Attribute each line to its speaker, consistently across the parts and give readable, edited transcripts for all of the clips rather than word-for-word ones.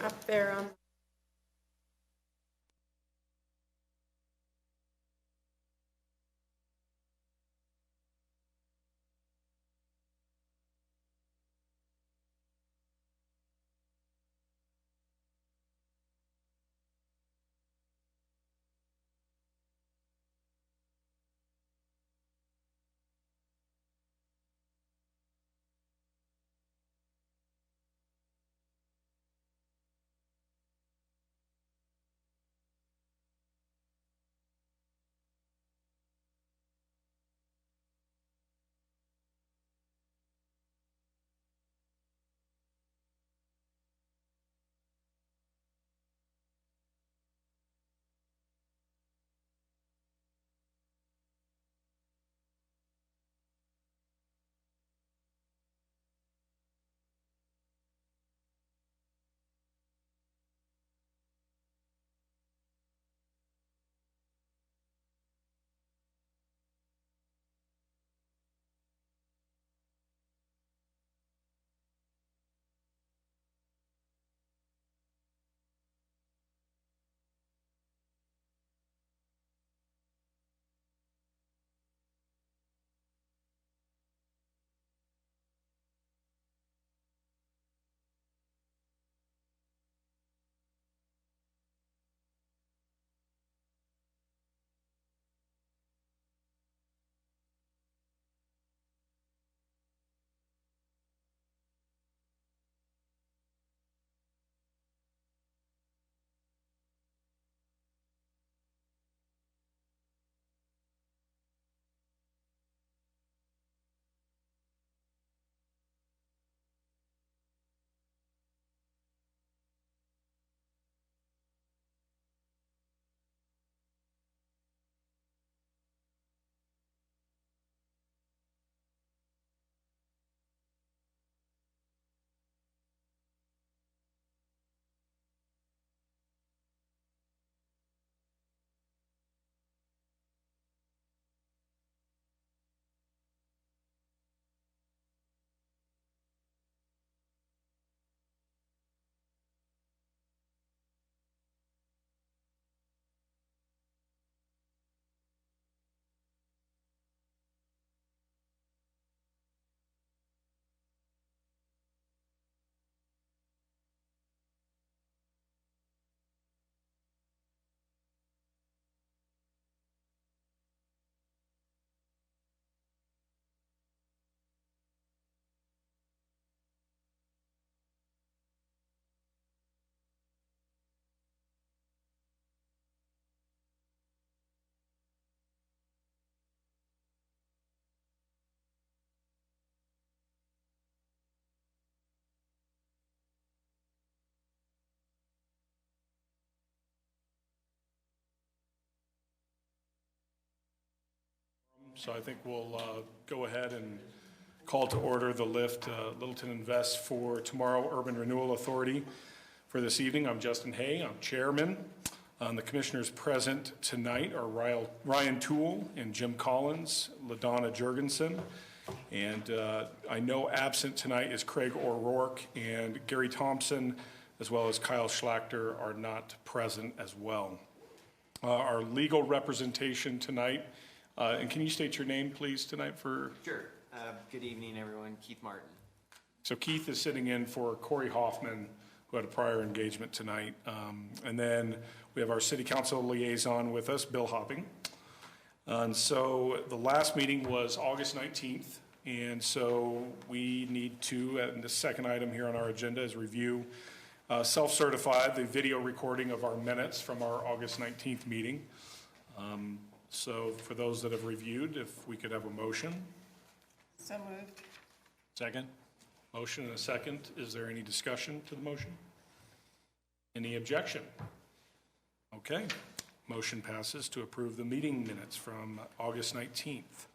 Speaker 1: Up there.
Speaker 2: So I think we'll go ahead and call to order the LIFT Littleton Invest for Tomorrow Urban Renewal Authority for this evening. I'm Justin Hay, I'm chairman. The commissioners present tonight are Ryan Toole and Jim Collins, LaDonna Jurgensen. And I know absent tonight is Craig O'Rourke and Gary Thompson, as well as Kyle Schlachter are not present as well. Our legal representation tonight, and can you state your name, please, tonight for?
Speaker 3: Sure. Good evening, everyone. Keith Martin.
Speaker 2: So Keith is sitting in for Corey Hoffman, who had a prior engagement tonight. And then we have our city council liaison with us, Bill Hopping. And so the last meeting was August 19th. And so we need to, and the second item here on our agenda is review, self-certify the video recording of our minutes from our August 19th meeting. So for those that have reviewed, if we could have a motion.
Speaker 1: So moved.
Speaker 2: Second. Motion and a second. Is there any discussion to the motion? Any objection? Okay. Motion passes to approve the meeting minutes from August 19th.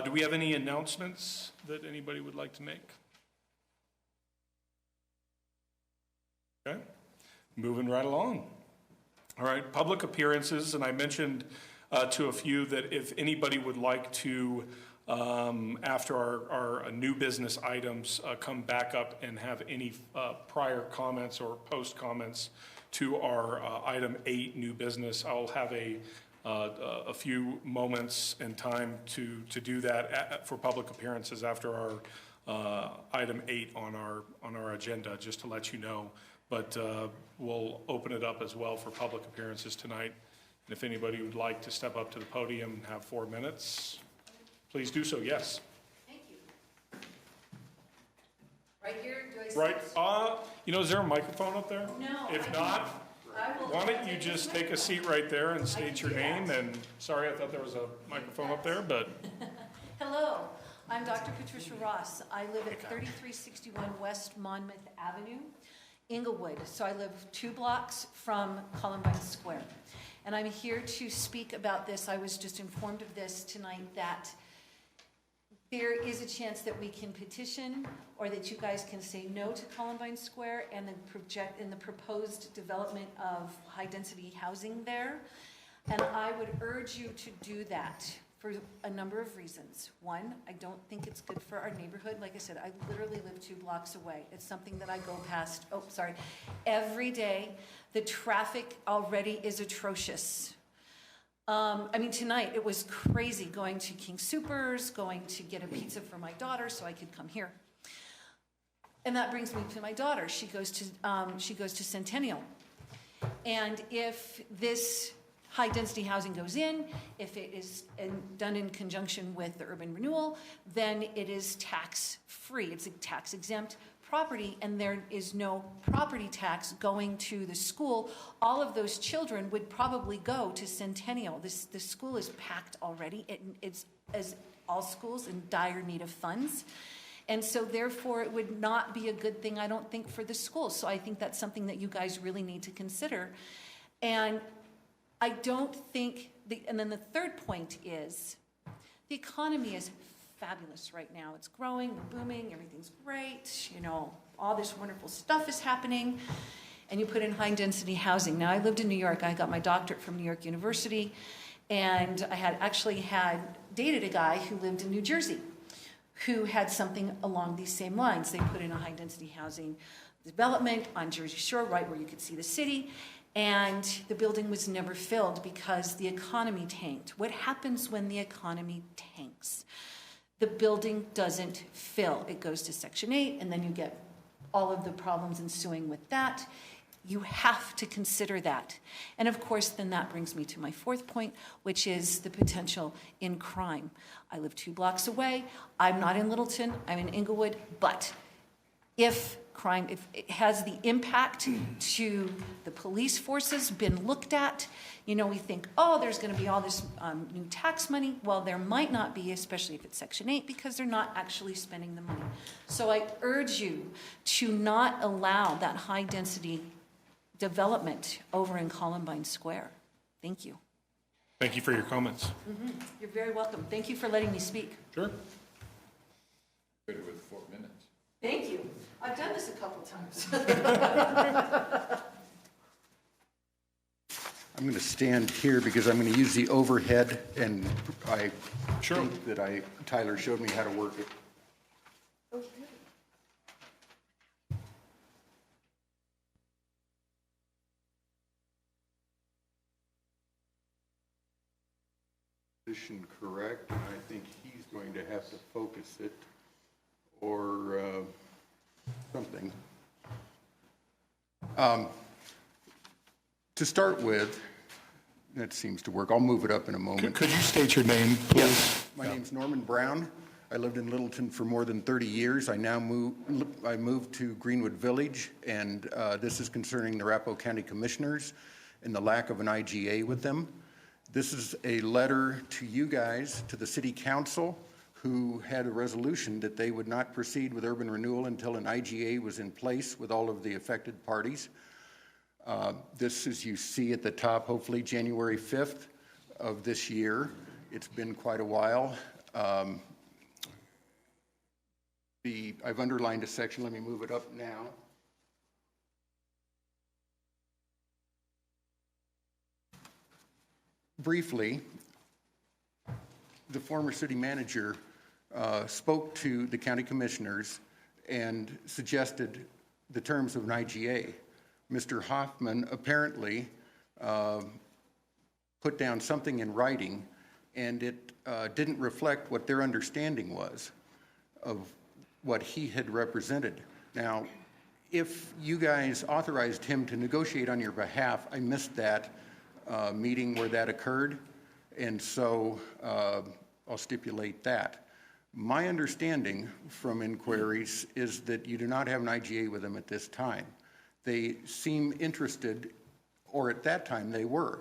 Speaker 2: Do we have any announcements that anybody would like to make? Okay. Moving right along. All right. Public appearances, and I mentioned to a few that if anybody would like to after our new business items come back up and have any prior comments or post comments to our item 8, new business. I'll have a few moments and time to do that for public appearances after our item 8 on our agenda, just to let you know. But we'll open it up as well for public appearances tonight. And if anybody would like to step up to the podium and have 4 minutes, please do so. Yes.
Speaker 1: Thank you. Right here, do I sit?
Speaker 2: Right. Is there a microphone up there?
Speaker 1: No.
Speaker 2: If not, why don't you just take a seat right there and state your name? And sorry, I thought there was a microphone up there, but.
Speaker 1: Hello, I'm Dr. Patricia Ross. I live at 3361 West Monmouth Avenue, Inglewood. So I live 2 blocks from Columbine Square. And I'm here to speak about this. I was just informed of this tonight, that there is a chance that we can petition, or that you guys can say no to Columbine Square and the proposed development of high-density housing there. And I would urge you to do that for a number of reasons. One, I don't think it's good for our neighborhood. Like I said, I literally live 2 blocks away. It's something that I go past, every day. The traffic already is atrocious. Tonight it was crazy going to King Soopers, going to get a pizza for my daughter so I could come here. And that brings me to my daughter. She goes to Centennial. And if this high-density housing goes in, if it is done in conjunction with the urban renewal, then it is tax-free. It's a tax-exempt property, and there is no property tax going to the school. All of those children would probably go to Centennial. The school is packed already. It's, as all schools, in dire need of funds. And so therefore, it would not be a good thing, I don't think, for the school. So I think that's something that you guys really need to consider. And I don't think, and then the third point is, the economy is fabulous right now. It's growing, we're booming, everything's great, all this wonderful stuff is happening, and you put in high-density housing. Now, I lived in New York. I got my doctorate from New York University, and I had dated a guy who lived in New Jersey, who had something along these same lines. They put in a high-density housing development on Jersey Shore, right where you could see the city, and the building was never filled because the economy tanked. What happens when the economy tanks? The building doesn't fill. It goes to Section 8, and then you get all of the problems ensuing with that. You have to consider that. And of course, then that brings me to my 4th point, which is the potential in crime. I live 2 blocks away. I'm not in Littleton, I'm in Inglewood, but if it has the impact to the police forces been looked at, we think, there's going to be all this new tax money. Well, there might not be, especially if it's Section 8, because they're not actually spending the money. So I urge you to not allow that high-density development over in Columbine Square. Thank you.
Speaker 2: Thank you for your comments.
Speaker 1: Mm-hmm. You're very welcome. Thank you for letting me speak.
Speaker 2: Sure.
Speaker 4: Good with 4 minutes.
Speaker 1: Thank you. I've done this a couple times.
Speaker 5: I'm going to stand here because I'm going to use the overhead, and I
Speaker 2: Sure.
Speaker 5: think that Tyler showed me how to work it.
Speaker 1: Okay.
Speaker 5: Position correct, and I think he's going to have to focus it or something. To start with, that seems to work. I'll move it up in a moment.
Speaker 2: Could you state your name, please?
Speaker 5: Yes. My name's Norman Brown. I lived in Littleton for more than 30 years. I moved to Greenwood Village, and this is concerning the Arapahoe County Commissioners and the lack of an IGA with them. This is a letter to you guys, to the City Council, who had a resolution that they would not proceed with urban renewal until an IGA was in place with all of the affected parties. This, as you see at the top, hopefully January 5th of this year. It's been quite a while. I've underlined a section. Let me move it up now. Briefly, the former city manager spoke to the county commissioners and suggested the terms of an IGA. Mr. Hoffman apparently put down something in writing, and it didn't reflect what their understanding was of what he had represented. Now, if you guys authorized him to negotiate on your behalf, I missed that meeting where that occurred, and so I'll stipulate that. My understanding from inquiries is that you do not have an IGA with them at this time. They seem interested, or at that time they were,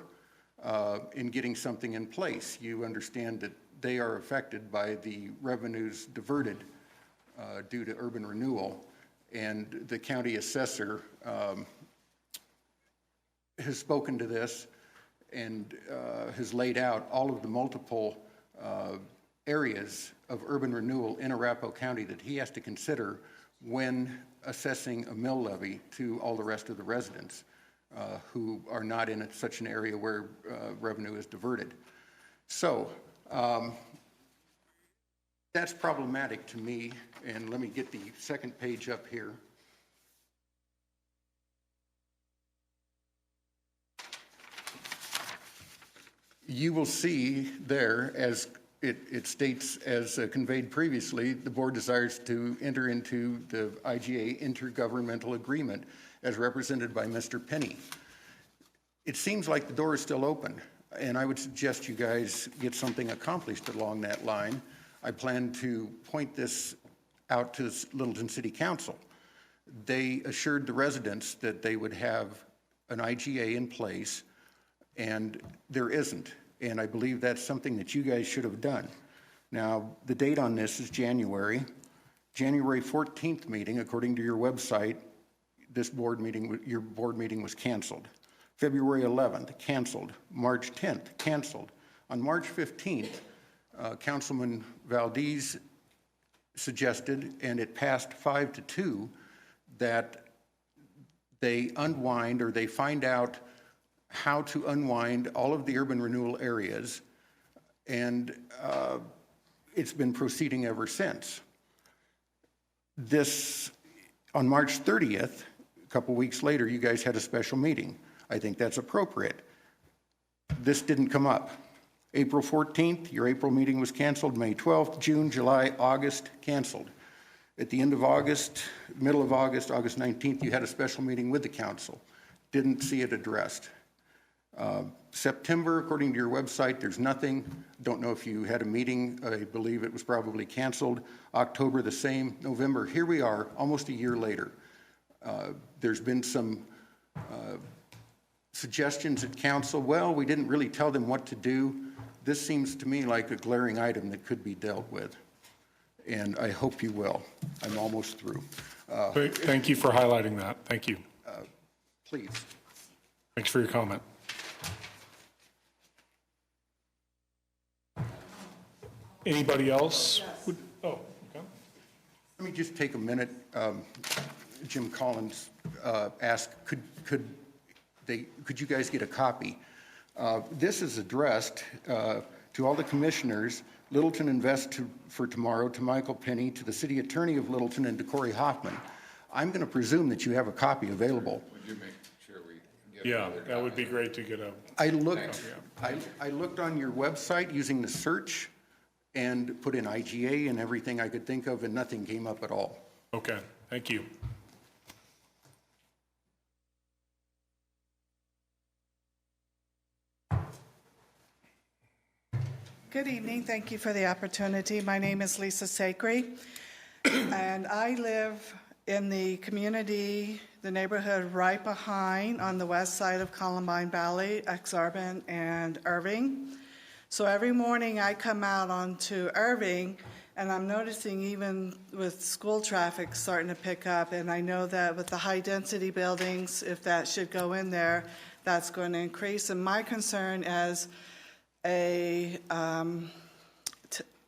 Speaker 5: in getting something in place. You understand that they are affected by the revenues diverted due to urban renewal, and the county assessor has spoken to this and has laid out all of the multiple areas of urban renewal in Arapahoe County that he has to consider when assessing a mill levy to all the rest of the residents who are not in such an area where revenue is diverted. So that's problematic to me, and let me get the second page up here. You will see there, as it states, as conveyed previously, the board desires to enter into the IGA intergovernmental agreement as represented by Mr. Penny. It seems like the door is still open, and I would suggest you guys get something accomplished along that line. I plan to point this out to Littleton City Council. They assured the residents that they would have an IGA in place, and there isn't. And I believe that's something that you guys should have done. Now, the date on this is January 14th meeting, according to your website, this board meeting, your board meeting was canceled. February 11th, canceled. March 10th, canceled. On March 15th, Councilman Valdez suggested, and it passed 5-2, that they unwind, or they find out how to unwind all of the urban renewal areas, and it's been proceeding ever since. This, on March 30th, a couple weeks later, you guys had a special meeting. I think that's appropriate. This didn't come up. April 14th, your April meeting was canceled. May 12th, June, July, August, canceled. At the end of August, middle of August, August 19th, you had a special meeting with the council. Didn't see it addressed. September, according to your website, there's nothing. Don't know if you had a meeting. I believe it was probably canceled. October, the same. November, here we are, almost a year later. There's been some suggestions at council. Well, we didn't really tell them what to do. This seems to me like a glaring item that could be dealt with, and I hope you will. I'm almost through.
Speaker 2: Thank you for highlighting that. Thank you.
Speaker 5: Please.
Speaker 2: Thanks for your comment. Anybody else? Oh, okay.
Speaker 5: Let me just take a minute. Jim Collins asked, could you guys get a copy? This is addressed to all the commissioners, Littleton Invest for Tomorrow, to Michael Penny, to the city attorney of Littleton, and to Corey Hoffman. I'm going to presume that you have a copy available.
Speaker 4: Would you make sure we get
Speaker 2: Yeah,
Speaker 4: another
Speaker 2: that would
Speaker 4: copy?
Speaker 2: be great to get a.
Speaker 5: I looked on your website using the search and put in IGA and everything I could think of, and nothing came up at all.
Speaker 2: Okay, thank you.
Speaker 6: Good evening. Thank you for the opportunity. My name is Lisa Sacre, and I live in the community, the neighborhood right behind on the west side of Columbine Valley, Exarban and Irving. So every morning I come out onto Irving, and I'm noticing even with school traffic starting to pick up, and I know that with the high-density buildings, if that should go in there, that's going to increase. And my concern as a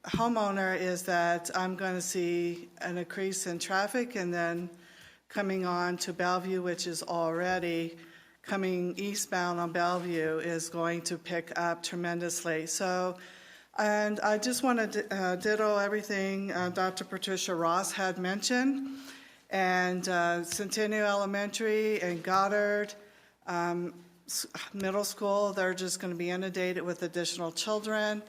Speaker 6: homeowner is that I'm going to see an increase in traffic, and then coming on to Bellevue, which is already coming eastbound on Bellevue, is going to pick up tremendously. So And I just want to ditto everything Dr. Patricia Ross had mentioned. And Centennial Elementary and Goddard Middle School, they're just going to be inundated with additional children.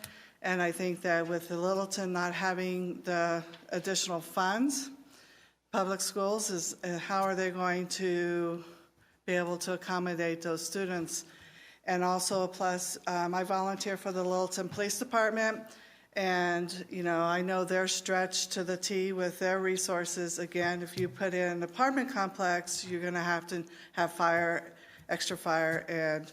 Speaker 6: And I think that with the Littleton not having the additional funds, public schools is how are they going to be able to accommodate those students? And also, plus, I volunteer for the Littleton Police Department, and I know they're stretched to the T with their resources. Again, if you put in an apartment complex, you're going to have fire, extra fire, and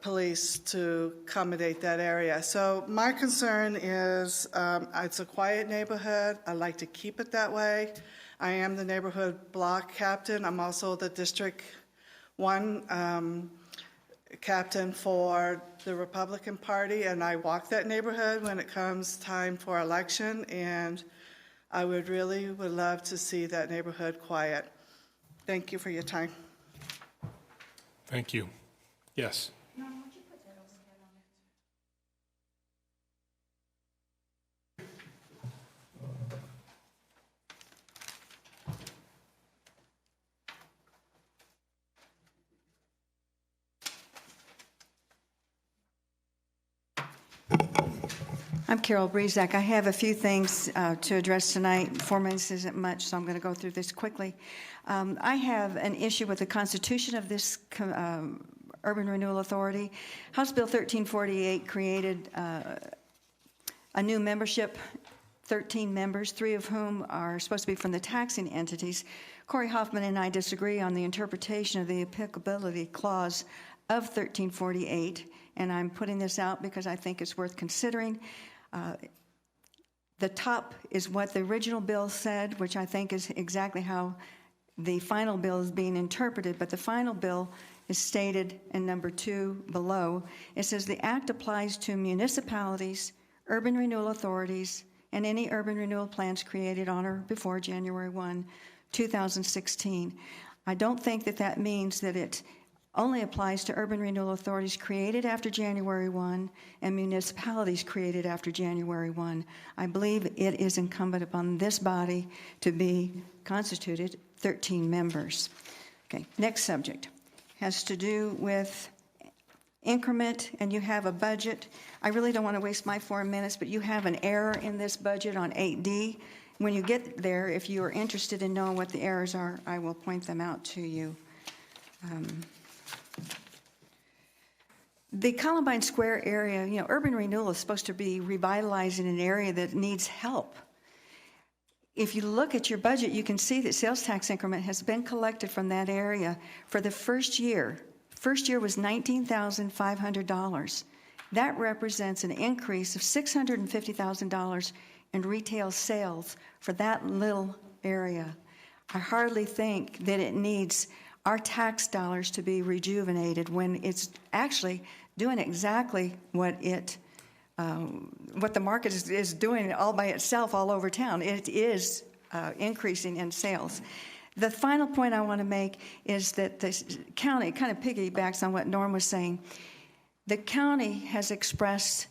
Speaker 6: police to accommodate that area. So my concern is it's a quiet neighborhood. I like to keep it that way. I am the neighborhood block captain. I'm also the District 1 captain for the Republican Party, and I walk that neighborhood when it comes time for election, and I would love to see that neighborhood quiet. Thank you for your time.
Speaker 2: Thank you. Yes.
Speaker 7: I'm Carol Breezak. I have a few things to address tonight. 4 minutes isn't much, so I'm going to go through this quickly. I have an issue with the constitution of this Urban Renewal Authority. House Bill 1348 created a new membership, 13 members, 3 of whom are supposed to be from the taxing entities. Corey Hoffman and I disagree on the interpretation of the applicability clause of 1348, and I'm putting this out because I think it's worth considering. The top is what the original bill said, which I think is exactly how the final bill is being interpreted, but the final bill is stated in number 2 below. It says the act applies to municipalities, urban renewal authorities, and any urban renewal plans created on or before January 1, 2016. I don't think that means that it only applies to urban renewal authorities created after January 1 and municipalities created after January 1. I believe it is incumbent upon this body to be constituted 13 members. Okay, next subject has to do with increment, and you have a budget. I really don't want to waste my 4 minutes, but you have an error in this budget on 8D. When you get there, if you are interested in knowing what the errors are, I will point them out to you. The Columbine Square area, urban renewal is supposed to be revitalizing an area that needs help. If you look at your budget, you can see that sales tax increment has been collected from that area for the first year. First year was $19,500. That represents an increase of $650,000 in retail sales for that little area. I hardly think that it needs our tax dollars to be rejuvenated when it's actually doing exactly what the market is doing all by itself all over town. It is increasing in sales. The final point I want to make is that the county kind of piggybacks on what Norm was saying. The county has expressed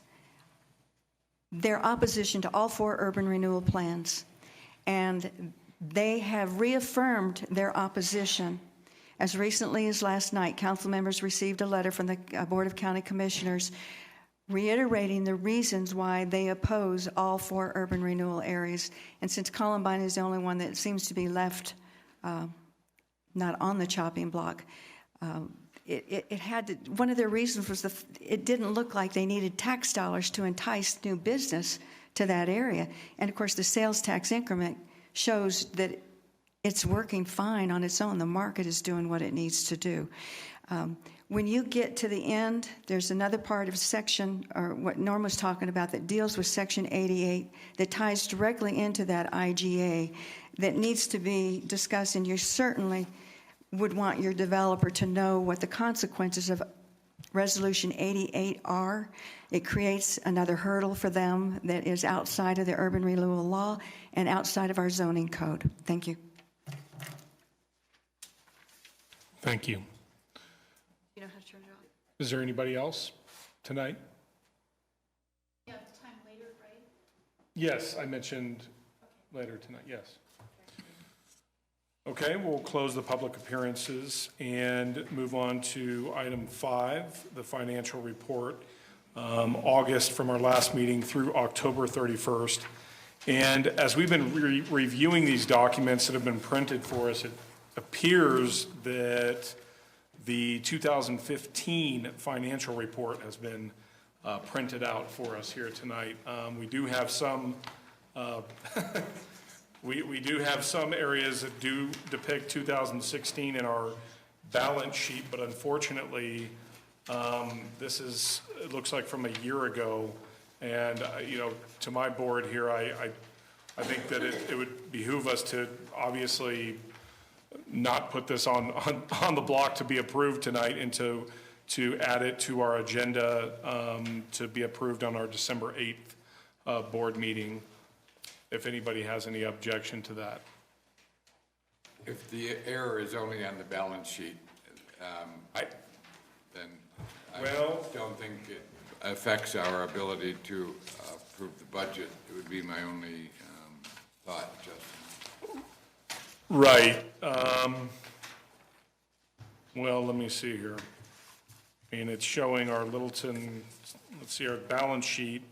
Speaker 7: their opposition to all 4 urban renewal plans, and they have reaffirmed their opposition. As recently as last night, council members received a letter from the Board of County Commissioners reiterating the reasons why they oppose all 4 urban renewal areas. And since Columbine is the only one that seems to be left not on the chopping block, it had to, one of their reasons was it didn't look like they needed tax dollars to entice new business to that area. And of course, the sales tax increment shows that it's working fine on its own. The market is doing what it needs to do. When you get to the end, there's another part of section, or what Norm was talking about, that deals with Section 88 that ties directly into that IGA that needs to be discussed, and you certainly would want your developer to know what the consequences of Resolution 88 are. It creates another hurdle for them that is outside of the urban renewal law and outside of our zoning code. Thank you.
Speaker 2: Thank you.
Speaker 7: You know how to turn it off?
Speaker 2: Is there anybody else tonight? Yes, I mentioned later tonight, yes. Okay, we'll close the public appearances and move on to item 5, the financial report, August from our last meeting through October 31st. And as we've been reviewing these documents that have been printed for us, it appears that the 2015 financial report has been printed out for us here tonight. We do have some we do have some areas that do depict 2016 in our balance sheet, but unfortunately, this is, it looks like from a year ago. And, you know, to my board here, I think that it would behoove us to obviously not put this on the block to be approved tonight and to add it to our agenda to be approved on our December 8th board meeting, if anybody has any objection to that.
Speaker 4: If the error is only on the balance sheet, then I
Speaker 2: Well-
Speaker 4: don't think it affects our ability to approve the budget. It would be my only thought, Justin.
Speaker 2: Right. Well, let me see here. And it's showing our Littleton, let's see, our balance sheet,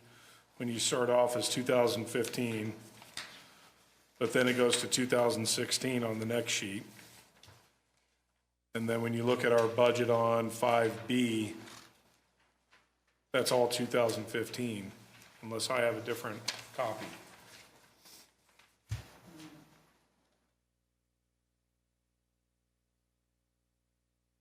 Speaker 2: when you start off as 2015, but then it goes to 2016 on the next sheet. And then when you look at our budget on 5B, that's all 2015, unless I have a different copy.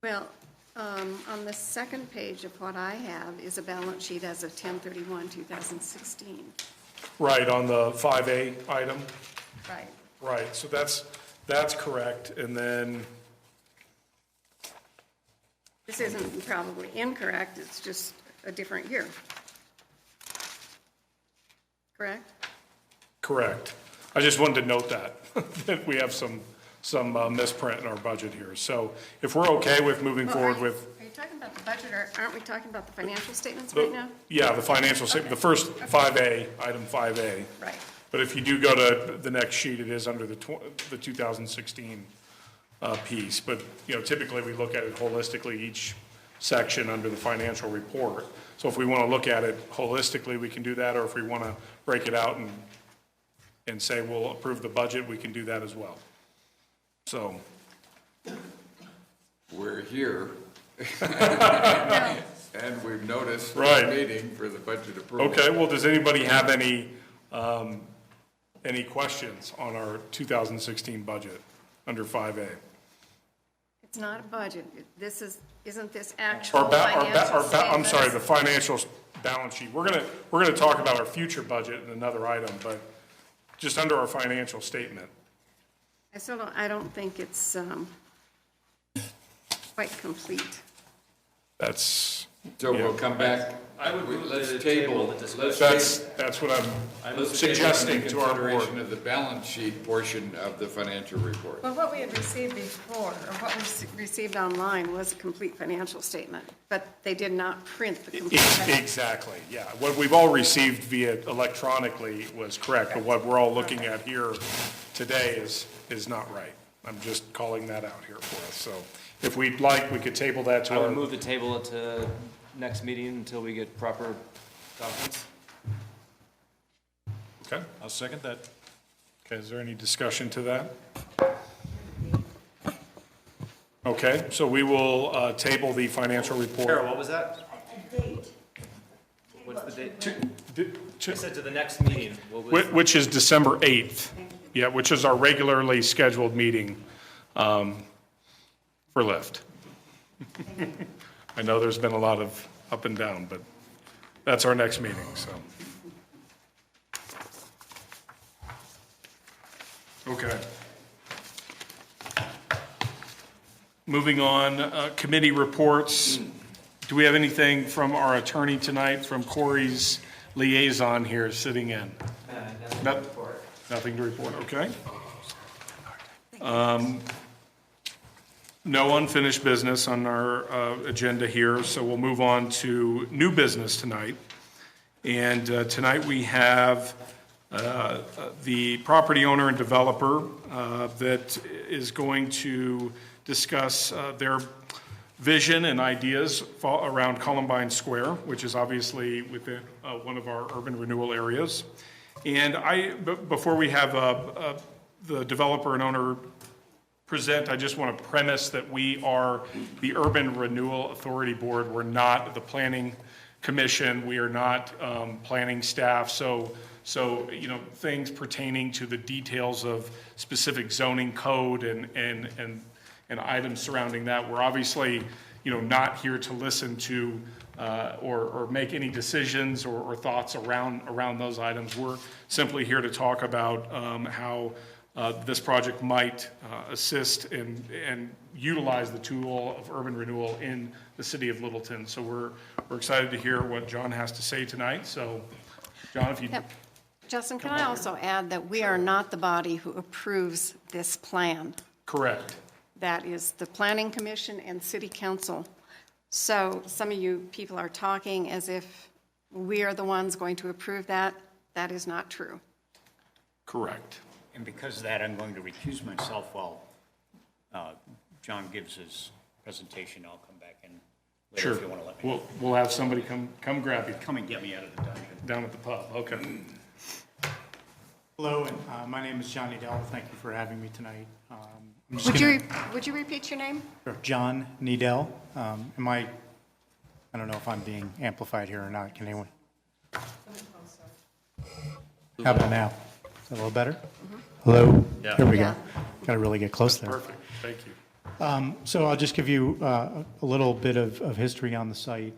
Speaker 8: Well, on the second page of what I have is a balance sheet as of 10/31/2016.
Speaker 2: Right, on the 5A item?
Speaker 8: Right.
Speaker 2: Right, so that's correct, and then,
Speaker 8: This isn't probably incorrect, it's just a different year. Correct?
Speaker 2: correct. I just wanted to note that, that we have some misprint in our budget here. So if we're okay with moving
Speaker 8: Well,
Speaker 2: forward with,
Speaker 8: Are you talking about the budget, or aren't we talking about the financial statements right now?
Speaker 2: yeah, the financial statement, the first 5A, item 5A.
Speaker 8: Right.
Speaker 2: But if you do go to the next sheet, it is under the 2016 piece. But, you know, typically we look at it holistically, each section under the financial report. So if we want to look at it holistically, we can do that, or if we want to break it out and say we'll approve the budget, we can do that as well. So,
Speaker 4: We're here. And we've noticed
Speaker 2: Right.
Speaker 4: the meeting for the budget approval.
Speaker 2: okay, well, does anybody have any questions on our 2016 budget under 5A?
Speaker 8: It's not a budget. Isn't this
Speaker 2: Our
Speaker 8: actual
Speaker 2: I'm
Speaker 8: financial
Speaker 2: sorry,
Speaker 8: statements?
Speaker 2: the financial balance sheet. We're gonna talk about our future budget in another item, but just under our financial statement.
Speaker 8: I don't think it's quite complete.
Speaker 2: That's,
Speaker 4: So we'll come back.
Speaker 3: I would move
Speaker 4: Let's
Speaker 3: to
Speaker 4: table,
Speaker 3: table the discussion.
Speaker 4: let's
Speaker 2: that's what
Speaker 3: I
Speaker 2: I'm
Speaker 3: move to
Speaker 2: suggesting to our board.
Speaker 4: consideration of the balance sheet portion of the financial report.
Speaker 8: Well, what we had received before, or what we received online was a complete financial statement, but they did not print the complete.
Speaker 2: Exactly, yeah. What we've all received via electronically was correct, but what we're all looking at here today is not right. I'm just calling that out here for us. So if we'd like, we could table that to
Speaker 3: I would
Speaker 2: our,
Speaker 3: move the table it to next meeting until we get proper documents.
Speaker 2: okay?
Speaker 9: I'll second that.
Speaker 2: Okay, is there any discussion to that? Okay, so we will table the financial
Speaker 3: Carol,
Speaker 2: report.
Speaker 3: what was that? What's the date? I
Speaker 2: Wh-
Speaker 3: said to the next meeting. What was?
Speaker 2: Which is December 8th. Yeah, which is our regularly scheduled meeting for Lyft. I know there's been a lot of up and down, but that's our next meeting, so. Okay. Moving on, committee reports. Do we have anything from our attorney tonight, from Corey's liaison here sitting in? Nothing to report, okay. No unfinished business on our agenda here, so we'll move on to new business tonight. And tonight we have the property owner and developer that is going to discuss their vision and ideas around Columbine Square, which is obviously within one of our urban renewal areas. And before we have the developer and owner present, I just want to premise that we are the Urban Renewal Authority Board. We're not the Planning Commission. We are not planning staff. So things pertaining to the details of specific zoning code and items surrounding that, we're obviously not here to listen to or make any decisions or thoughts around those items. We're simply here to talk about how this project might assist and utilize the tool of urban renewal in the city of Littleton. So we're excited to hear what John has to say tonight. So, John, if you...
Speaker 8: Yep. Justin, can I also add that we are not the body who approves this plan?
Speaker 2: Correct.
Speaker 8: That is the Planning Commission and City Council. So some of you people are talking as if we are the ones going to approve that. That is not true.
Speaker 2: Correct.
Speaker 9: And because of that, I'm going to recuse myself while John gives his presentation. I'll come back in later
Speaker 2: Sure.
Speaker 9: if you want to let me.
Speaker 2: We'll have somebody come grab you
Speaker 9: Come and get me out of the dungeon.
Speaker 2: down at the pub. Okay.
Speaker 10: Hello, and my name is John Needell. Thank you for having me tonight. I'm just
Speaker 8: Would you repeat your name?
Speaker 10: John Needell. I don't know if I'm being amplified here or not. Can anyone? How about now? Is that a little better? Hello?
Speaker 9: Yeah.
Speaker 10: There we
Speaker 8: Yeah.
Speaker 10: go. Got to really get close there.
Speaker 2: Perfect. Thank you.
Speaker 10: So I'll just give you a little bit of history on the site.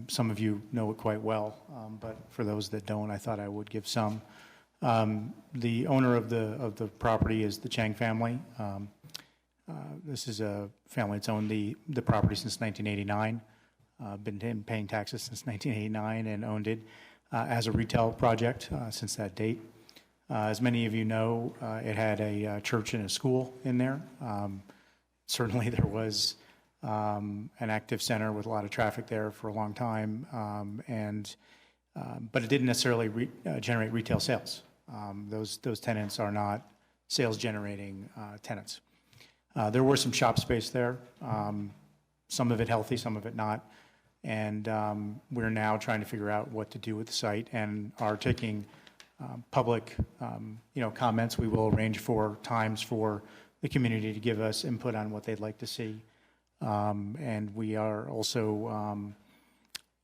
Speaker 10: Some of you know it quite well, but for those that don't, I thought I would give some. The owner of the property is the Chang family. This is a family that's owned the property since 1989, been paying taxes since 1989, and owned it as a retail project since that date. As many of you know, it had a church and a school in there. Certainly there was an active center with a lot of traffic there for a long time, but it didn't necessarily generate retail sales. Those tenants are not sales-generating tenants. There were some shop space there, some of it healthy, some of it not, and we're now trying to figure out what to do with the site and are taking public, comments. We will arrange for times for the community to give us input on what they'd like to see, and we are also,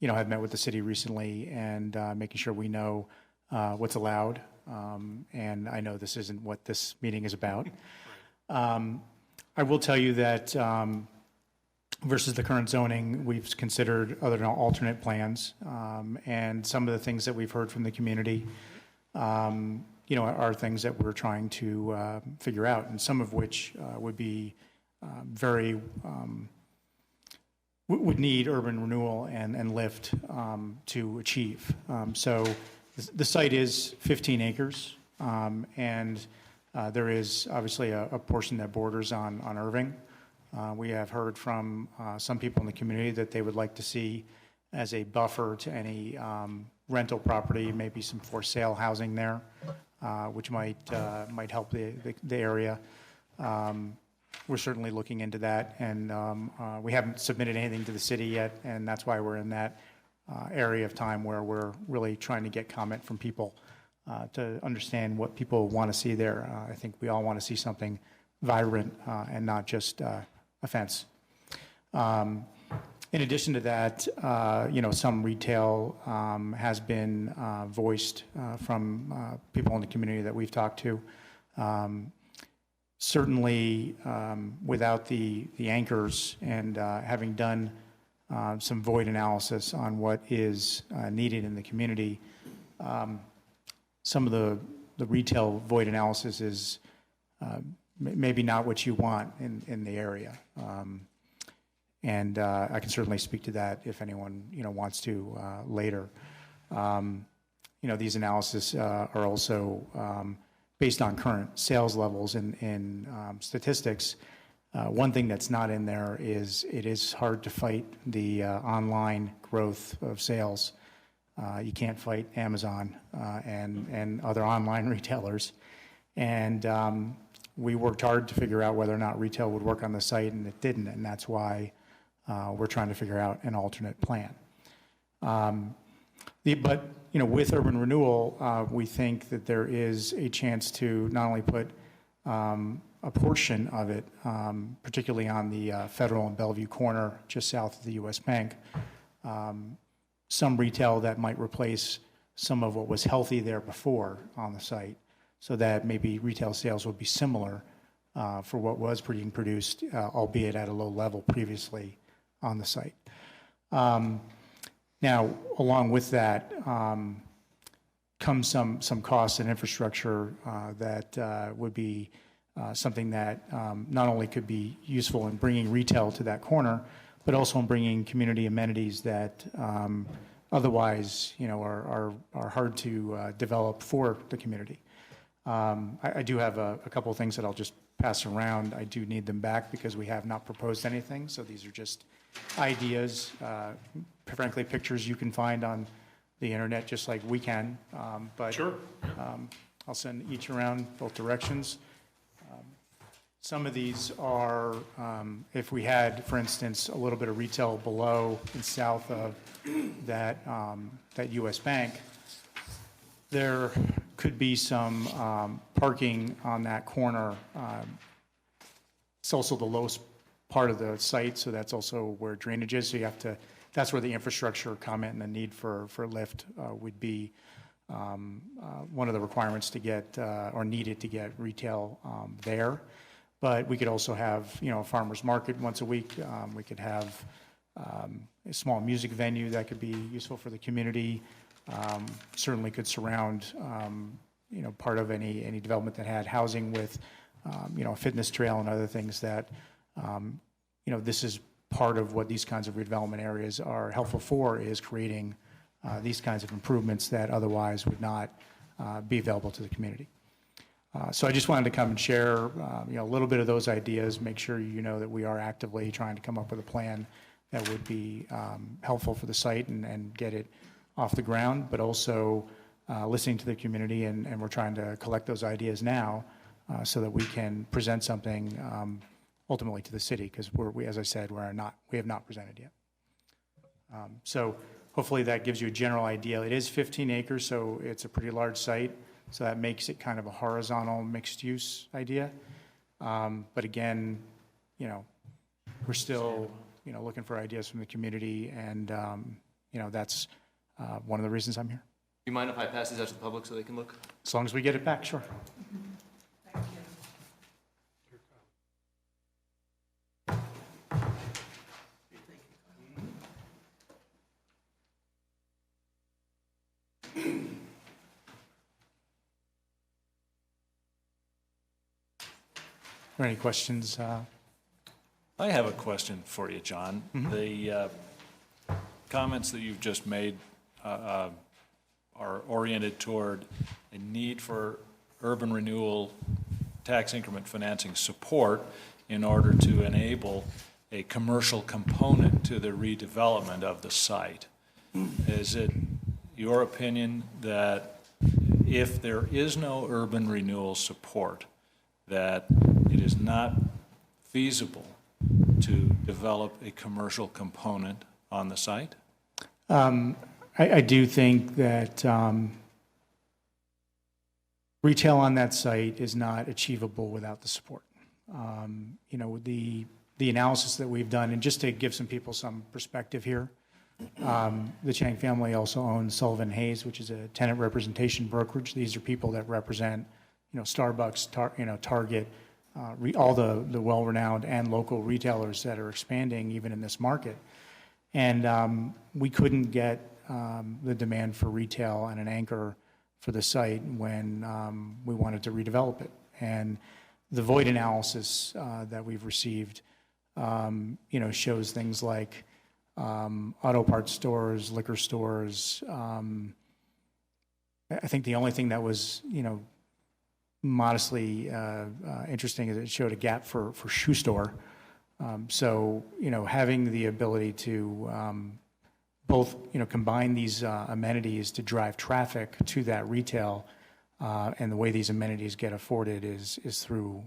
Speaker 10: have met with the city recently and making sure we know what's allowed. And I know this isn't what this meeting is about. I will tell you that versus the current zoning, we've considered other alternate plans. And some of the things that we've heard from the community, are things that we're trying to figure out, and some of which would be would need urban renewal and lift to achieve. So the site is 15 acres, and there is obviously a portion that borders on Irving. We have heard from some people in the community that they would like to see as a buffer to any rental property, maybe some for sale housing there, which might help the area. We're certainly looking into that, and we haven't submitted anything to the city yet, and that's why we're in that area of time where we're really trying to get comment from people to understand what people want to see there. I think we all want to see something vibrant and not just a fence. In addition to that, some retail has been voiced from people in the community that we've talked to. Certainly, without the anchors and having done some void analysis on what is needed in the community, some of the retail void analysis is maybe not what you want in the area. And I can certainly speak to that if anyone wants to later. These analyses are also based on current sales levels and statistics. One thing that's not in there is it is hard to fight the online growth of sales. You can't fight Amazon and other online retailers. And we worked hard to figure out whether or not retail would work on the site, and it didn't, and that's why we're trying to figure out an alternate plan. But with urban renewal, we think that there is a chance to not only put a portion of it, particularly on the Federal and Bellevue corner, just south of the U.S. Bank, some retail that might replace some of what was healthy there before on the site, so that maybe retail sales would be similar for what was being produced, albeit at a low level previously on the site. Now, along with that comes some costs and infrastructure that would be something that not only could be useful in bringing retail to that corner, but also in bringing community amenities that otherwise, are hard to develop for the community. I do have a couple of things that I'll just pass around. I do need them back because we have not proposed anything, so these are just ideas, frankly, pictures you can find on the internet just like we can. But
Speaker 2: Sure.
Speaker 10: I'll send each around both directions. Some of these are, if we had, for instance, a little bit of retail below and south of that U.S. Bank, there could be some parking on that corner. It's also the lowest part of the site, so that's also where drainage is. So that's where the infrastructure comment and the need for lift would be one of the requirements to get, or needed to get retail there. But we could also have, a farmer's market once a week. We could have a small music venue that could be useful for the community. Certainly could surround, part of any development that had housing with, a fitness trail and other things that, this is part of what these kinds of redevelopment areas are helpful for, is creating these kinds of improvements that otherwise would not be available to the community. So I just wanted to come and share, a little bit of those ideas, make sure you know that we are actively trying to come up with a plan that would be helpful for the site and get it off the ground, but also listening to the community, and we're trying to collect those ideas now so that we can present something ultimately to the city, because as I said, we have not presented yet. So hopefully that gives you a general idea. It is 15 acres, so it's a pretty large site. So that makes it kind of a horizontal mixed-use idea. But again, we're still, looking for ideas from the community, and, that's one of the reasons I'm here.
Speaker 3: Do you mind if I pass these out to the public so they can look?
Speaker 10: As long as we get it back, sure.
Speaker 1: Thank you.
Speaker 10: Are there any questions?
Speaker 11: I have a question for you, John.
Speaker 10: Mm-hmm.
Speaker 11: The comments that you've just made are oriented toward a need for urban renewal tax increment financing support in order to enable a commercial component to the redevelopment of the site. Is it your opinion that if there is no urban renewal support, that it is not feasible to develop a commercial component on the site?
Speaker 10: I do think that retail on that site is not achievable without the support. The analysis that we've done, and just to give some people some perspective here, the Chang family also owns Sullivan Hayes, which is a tenant representation brokerage. These are people that represent, Starbucks, Target, all the well-renowned and local retailers that are expanding even in this market. And we couldn't get the demand for retail and an anchor for the site when we wanted to redevelop it. And the void analysis that we've received, shows things like auto parts stores, liquor stores. I think the only thing that was, modestly interesting is it showed a gap for shoe store. So, having the ability to both, combine these amenities to drive traffic to that retail. And the way these amenities get afforded is through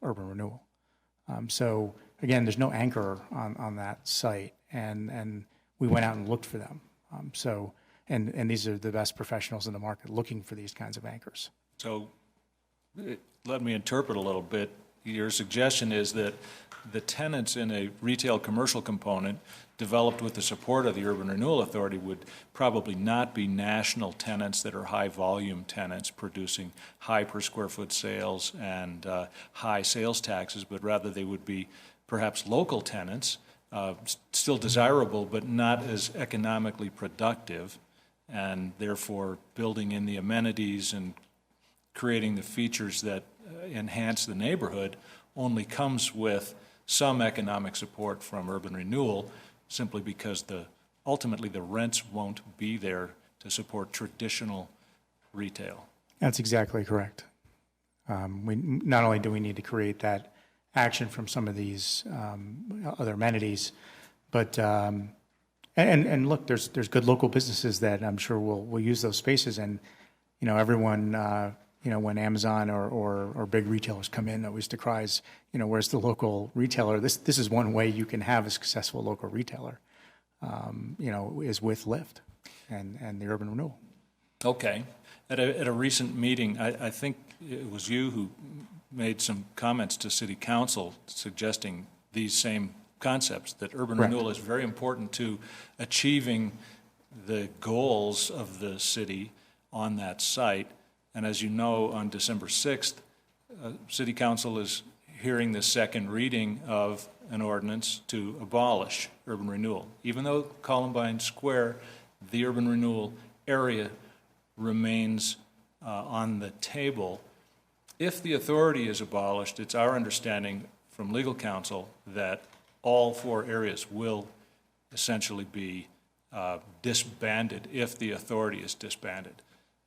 Speaker 10: urban renewal. So again, there's no anchor on that site, and we went out and looked for them. And these are the best professionals in the market looking for these kinds of anchors.
Speaker 11: So let me interpret a little bit. Your suggestion is that the tenants in a retail commercial component developed with the support of the Urban Renewal Authority would probably not be national tenants that are high-volume tenants producing high per-square-foot sales and high sales taxes, but rather they would be perhaps local tenants, still desirable, but not as economically productive, and therefore building in the amenities and creating the features that enhance the neighborhood only comes with some economic support from urban renewal, simply because ultimately the rents won't be there to support traditional retail.
Speaker 10: That's exactly correct. Not only do we need to create that action from some of these other amenities, but and look, there's good local businesses that I'm sure will use those spaces, and everyone. When Amazon or big retailers come in, always decries, where's the local retailer? This is one way you can have a successful local retailer, is with Lyft and the urban renewal.
Speaker 11: Okay. At a recent meeting, I think it was you who made some comments to City Council suggesting these same concepts, that urban
Speaker 10: Correct.
Speaker 11: renewal is very important to achieving the goals of the city on that site. And as you know, on December 6th, City Council is hearing the second reading of an ordinance to abolish urban renewal. Even though Columbine Square, the urban renewal area, remains on the table, if the authority is abolished, it's our understanding from legal counsel that all 4 areas will essentially be disbanded if the authority is disbanded.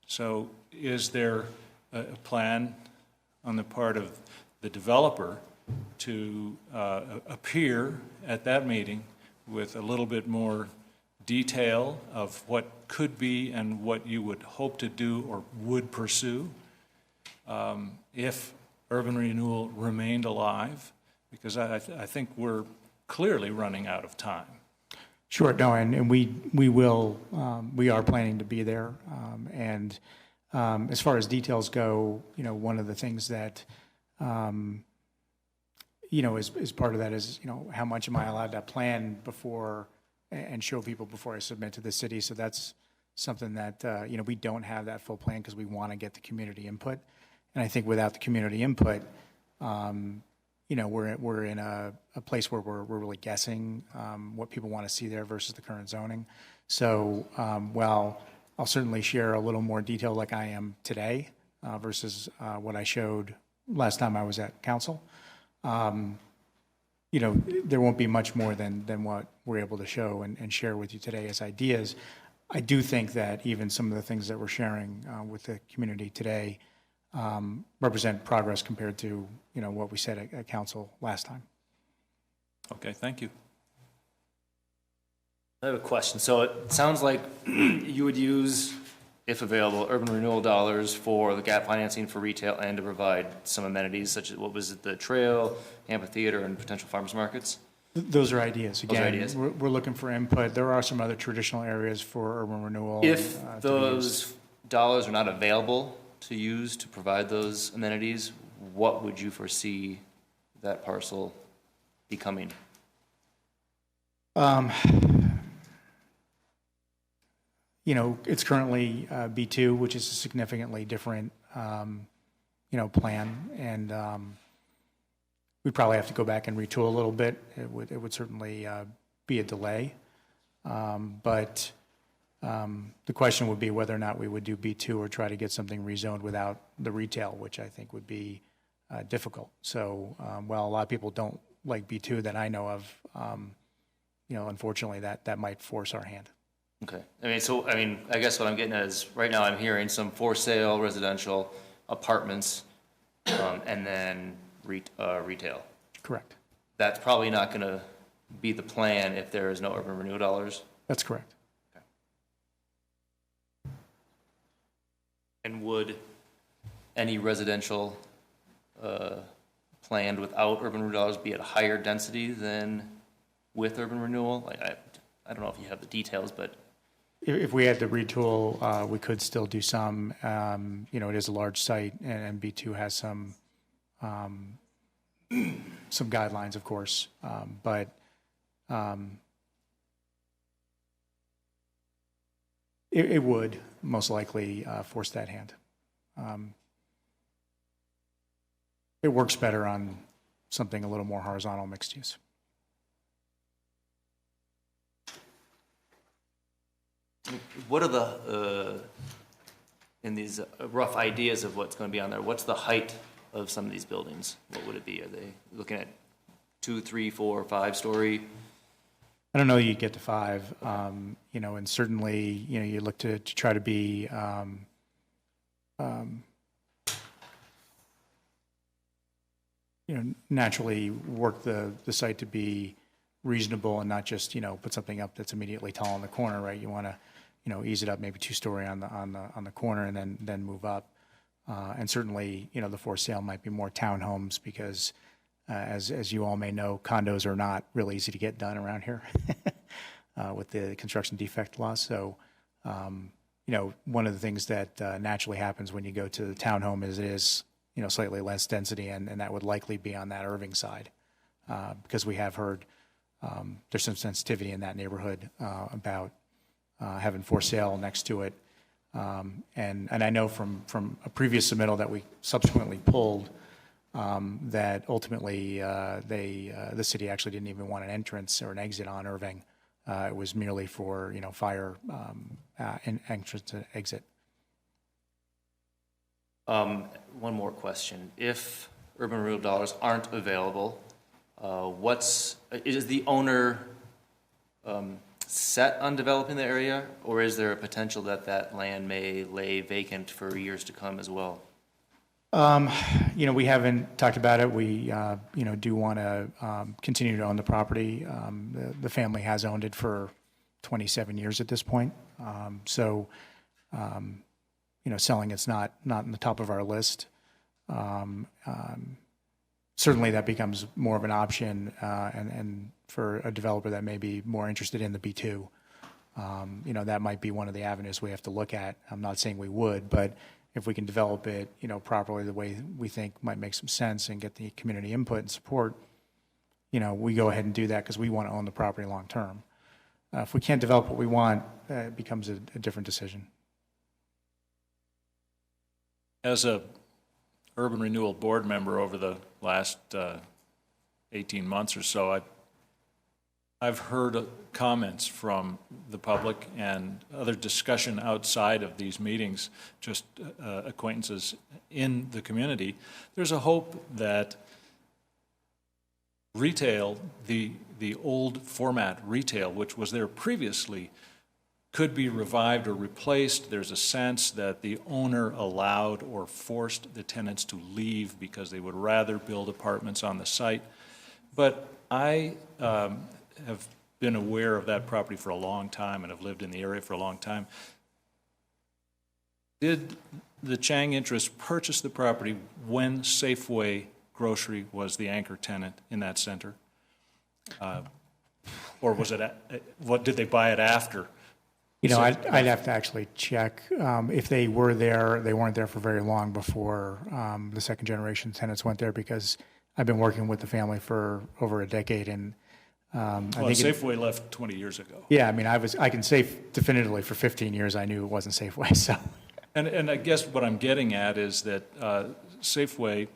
Speaker 11: So is there a plan on the part of the developer to appear at that meeting with a little bit more detail of what could be and what you would hope to do or would pursue if urban renewal remained alive? Because I think we're clearly running out of time.
Speaker 10: Sure, no, and we will, we are planning to be there. And as far as details go, one of the things that, is part of that is, how much am I allowed to plan before and show people before I submit to the city? So that's something that, we don't have that full plan because we want to get the community input. And I think without the community input, we're in a place where we're really guessing what people want to see there versus the current zoning. So while I'll certainly share a little more detail like I am today versus what I showed last time I was at council, there won't be much more than what we're able to show and share with you today as ideas. I do think that even some of the things that we're sharing with the community today represent progress compared to what we said at council last time.
Speaker 11: Okay, thank you.
Speaker 3: I have a question. So it sounds like you would use, if available, urban renewal dollars for the gap financing for retail and to provide some amenities such as, what was it, the trail, amphitheater, and potential farmers markets?
Speaker 10: Those are ideas. Again,
Speaker 3: Those are ideas.
Speaker 10: We're looking for input. There are some other traditional areas for urban renewal.
Speaker 3: If
Speaker 10: to use.
Speaker 3: those dollars are not available to use to provide those amenities, what would you foresee that parcel becoming?
Speaker 10: It's currently B2, which is a significantly different, plan, and we'd probably have to go back and retool a little bit. It would certainly be a delay, but the question would be whether or not we would do B2 or try to get something rezoned without the retail, which I think would be difficult. So, while a lot of people don't like B2 that I know of, unfortunately, that might force our hand.
Speaker 3: Okay. I guess what I'm getting at is, right now I'm hearing some for sale residential apartments, and then retail.
Speaker 10: Correct.
Speaker 3: That's probably not going to be the plan if there is no urban renewal dollars.
Speaker 10: That's correct.
Speaker 3: And would any residential planned without urban renewal dollars be at a higher density than with urban renewal? Like, I don't know if you have the details, but
Speaker 10: If we had to retool, we could still do some. It is a large site, and B2 has some guidelines, of course, but it would most likely force that hand. It works better on something a little more horizontal mixed use.
Speaker 3: what are in these rough ideas of what's going to be on there, what's the height of some of these buildings? What would it be? Are they looking at 2, 3, 4, 5-story?
Speaker 10: I don't know you get to 5, and certainly, you look to try to be, naturally work the site to be reasonable and not just, put something up that's immediately tall in the corner, right? You want to, ease it up maybe 2-story on the corner and then move up. And certainly, the for sale might be more townhomes because, as you all may know, condos are not really easy to get done around here with the construction defect law. So, one of the things that naturally happens when you go to the townhome is it is, slightly less density, and that would likely be on that Irving side because we have heard there's some sensitivity in that neighborhood about having for sale next to it. And I know from a previous submittal that we subsequently pulled that ultimately the city actually didn't even want an entrance or an exit on Irving. It was merely for fire entrance and exit.
Speaker 3: One more question. If urban renewal dollars aren't available, is the owner set on developing the area, or is there a potential that land may lay vacant for years to come as well?
Speaker 10: We haven't talked about it. We, do want to continue to own the property. The family has owned it for 27 years at this point. Selling it's not in the top of our list. Certainly that becomes more of an option, and for a developer that may be more interested in the B2, that might be one of the avenues we have to look at. I'm not saying we would, but if we can develop it, properly the way we think might make some sense and get the community input and support, we go ahead and do that because we want to own the property long term. If we can't develop what we want, it becomes a different decision.
Speaker 11: As a urban renewal board member over the last 18 months or so, I've heard comments from the public and other discussion outside of these meetings, just acquaintances in the community. There's a hope that retail, the old format retail, which was there previously, could be revived or replaced. There's a sense that the owner allowed or forced the tenants to leave because they would rather build apartments on the site. But I have been aware of that property for a long time and have lived in the area for a long time. Did the Chang Interest purchase the property when Safeway Grocery was the anchor tenant in that center? Or was it, what did they buy it after?
Speaker 10: I'd have to actually check. If they were there, they weren't there for very long before the second generation tenants went there, because I've been working with the family for over a decade, and I think
Speaker 11: Safeway left 20 years ago.
Speaker 10: Yeah, I can say definitively for 15 years I knew it wasn't Safeway. So,
Speaker 11: and I guess what I'm getting at is that Safeway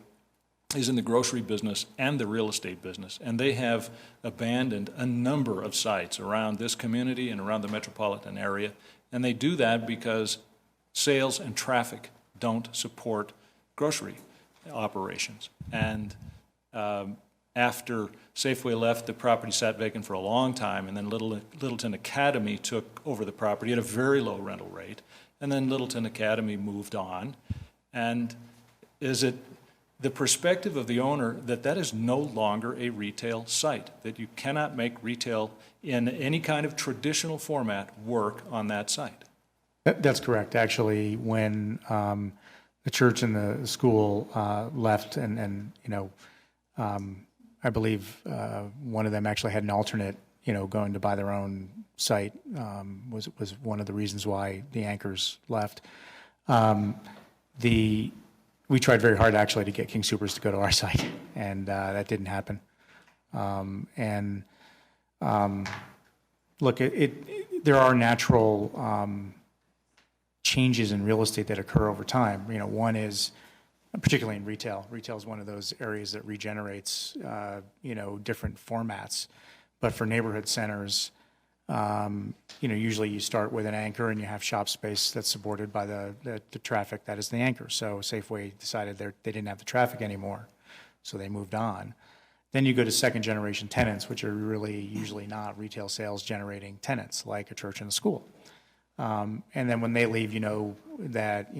Speaker 11: is in the grocery business and the real estate business, and they have abandoned a number of sites around this community and around the metropolitan area, and they do that because sales and traffic don't support grocery operations. And after Safeway left, the property sat vacant for a long time, and then Littleton Academy took over the property at a very low rental rate, and then Littleton Academy moved on. And is it the perspective of the owner that that is no longer a retail site, that you cannot make retail in any kind of traditional format work on that site.
Speaker 10: That's correct. Actually, when the church and the school left, and I believe one of them actually had an alternate, going to buy their own site, was one of the reasons why the anchors left. We tried very hard actually to get King Soopers to go to our site, and that didn't happen. Look, there are natural changes in real estate that occur over time. One is, particularly in retail. Retail is one of those areas that regenerates, different formats. But for neighborhood centers, usually you start with an anchor and you have shop space that's supported by the traffic that is the anchor. So Safeway decided they didn't have the traffic anymore, so they moved on. Then you go to second generation tenants, which are really usually not retail sales generating tenants, like a church and a school. And then when they leave, that,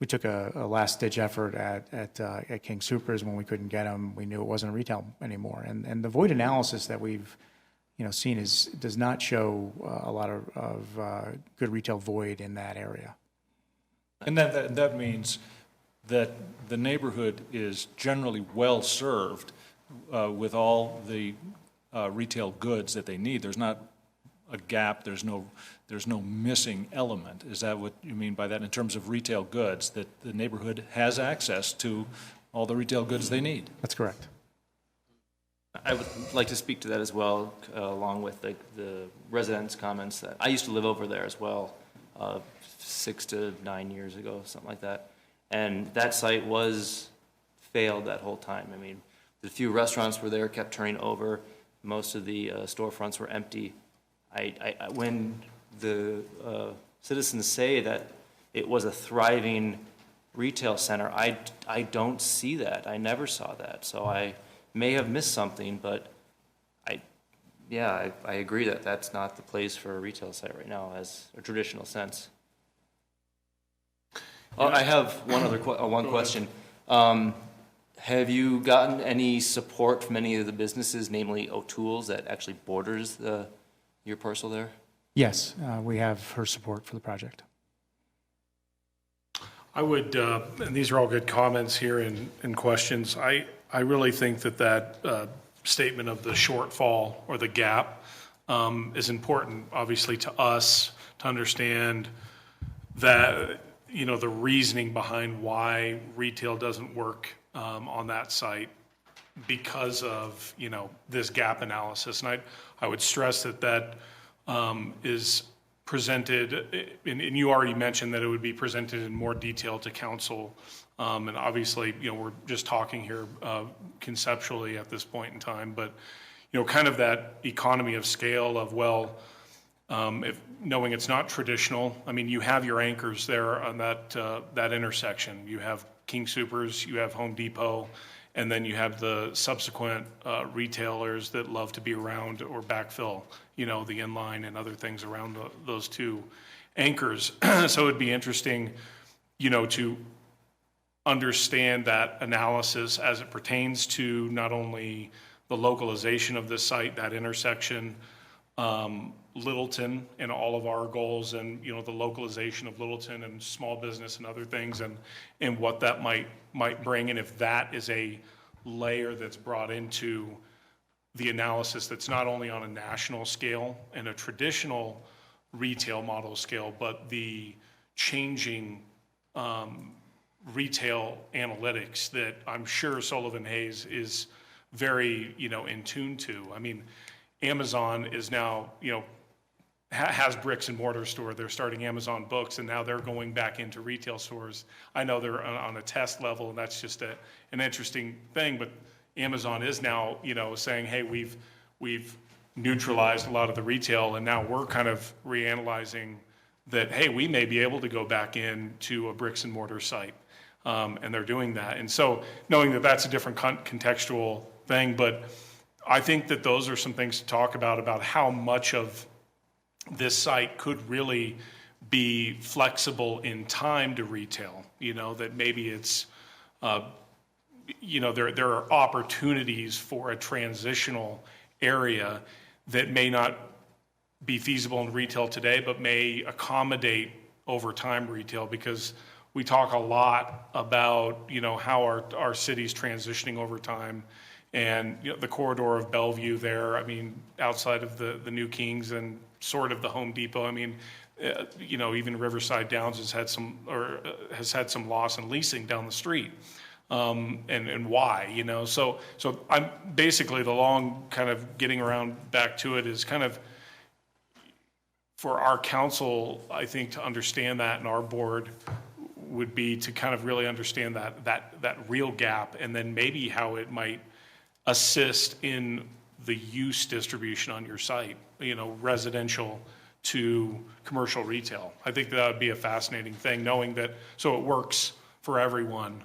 Speaker 10: we took a last ditch effort at King Soopers. When we couldn't get them, we knew it wasn't retail anymore. And the void analysis that we've seen does not show a lot of good retail void in that area.
Speaker 11: And that means that the neighborhood is generally well-served with all the retail goods that they need. There's not a gap, there's no missing element. Is that what you mean by that in terms of retail goods, that the neighborhood has access to all the retail goods they need?
Speaker 10: That's correct.
Speaker 3: I would like to speak to that as well, along with the residents' comments. That I used to live over there as well, 6 to 9 years ago, something like that. And that site was failed that whole time. I mean, the few restaurants were there, kept turning over. Most of the storefronts were empty. When the citizens say that it was a thriving retail center, I don't see that. I never saw that. So I may have missed something, but I agree that that's not the place for a retail site right now, as a traditional sense. I have one other question. Have you gotten any support from any of the businesses, namely O'Toole's, that actually borders your parcel there?
Speaker 10: Yes, we have her support for the project.
Speaker 2: I would, and these are all good comments here and questions. I really think that statement of the shortfall or the gap is important, obviously, to us to understand that, the reasoning behind why retail doesn't work on that site because of, this gap analysis. And I would stress that is presented, and you already mentioned that it would be presented in more detail to council. And obviously, we're just talking here conceptually at this point in time, but, kind of that economy of scale of, if knowing it's not traditional, I mean, you have your anchors there on that intersection. You have King Soopers, you have Home Depot, and then you have the subsequent retailers that love to be around or backfill, the inline and other things around those two anchors. So it'd be interesting, to understand that analysis as it pertains to not only the localization of this site, that intersection, Littleton and all of our goals, and the localization of Littleton and small business and other things, and what that might bring, and if that is a layer that's brought into the analysis that's not only on a national scale and a traditional retail model scale, but the changing retail analytics that I'm sure Sullivan Hayes is very in tune to. I mean, Amazon is now has bricks and mortar store. They're starting Amazon Books, and now they're going back into retail stores. I know they're on a test level, and that's just an interesting thing. But Amazon is now, saying, hey, we've neutralized a lot of the retail, and now we're kind of reanalyzing that, hey, we may be able to go back into a bricks and mortar site, and they're doing that. And so knowing that that's a different contextual thing, but I think that those are some things to talk about how much of this site could really be flexible in time to retail, that maybe it's there are opportunities for a transitional area that may not be feasible in retail today, but may accommodate over time retail, because we talk a lot about, how our city's transitioning over time. And the corridor of Bellevue there, outside of the New Kings and sort of the Home Depot, even Riverside Downs has had some loss in leasing down the street. And why, So I'm basically, the long kind of getting around back to it is kind of for our council, I think, to understand that, and our board would be to kind of really understand that real gap, and then maybe how it might assist in the use distribution on your site, residential to commercial retail. I think that would be a fascinating thing, knowing that, so it works for everyone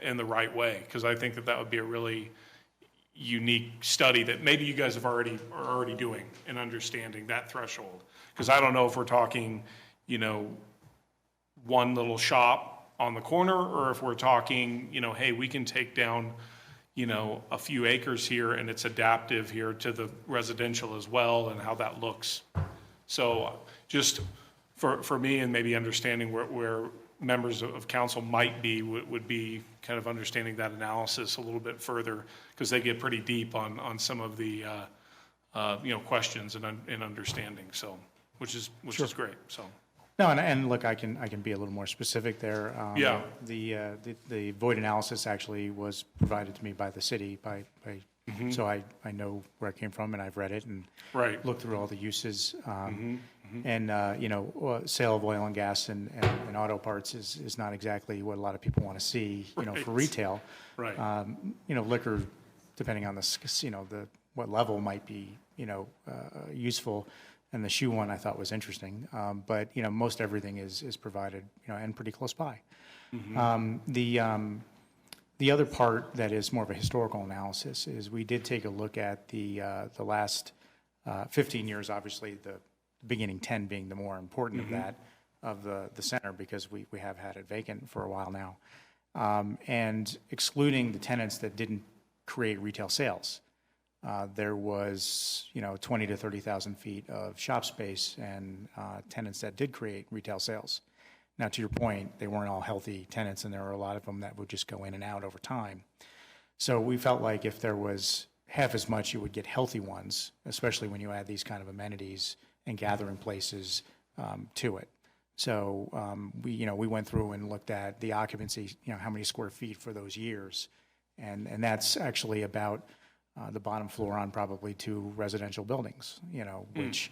Speaker 2: in the right way, because I think that would be a really unique study that maybe you guys are already doing and understanding that threshold. Because I don't know if we're talking, one little shop on the corner, or if we're talking, hey, we can take down, a few acres here, and it's adaptive here to the residential as well, and how that looks. So just for me, and maybe understanding where members of council might be, would be kind of understanding that analysis a little bit further, because they get pretty deep on some of the questions and understanding. So which is great. So.
Speaker 10: No, and look, I can be a little more specific there.
Speaker 2: Yeah.
Speaker 10: The void analysis actually was provided to me by the city, so I know where it came from, and I've read it and looked through all the uses. And sale of oil and gas and auto parts is not exactly what a lot of people want to see, for retail.
Speaker 2: Right.
Speaker 10: Liquor, depending on what level might be, useful. And the shoe one I thought was interesting, but most everything is provided, and pretty close by. The other part that is more of a historical analysis is we did take a look at the last 15 years, obviously the beginning 10 being the more important of that, of the center, because we have had it vacant for a while now, and excluding the tenants that didn't create retail sales. There was, 20 to 30,000 feet of shop space and tenants that did create retail sales. Now, to your point, they weren't all healthy tenants, and there were a lot of them that would just go in and out over time. So we felt like if there was half as much, you would get healthy ones, especially when you add these kind of amenities and gathering places to it. So we went through and looked at the occupancy, how many square feet for those years, and that's actually about the bottom floor on probably 2 residential buildings, which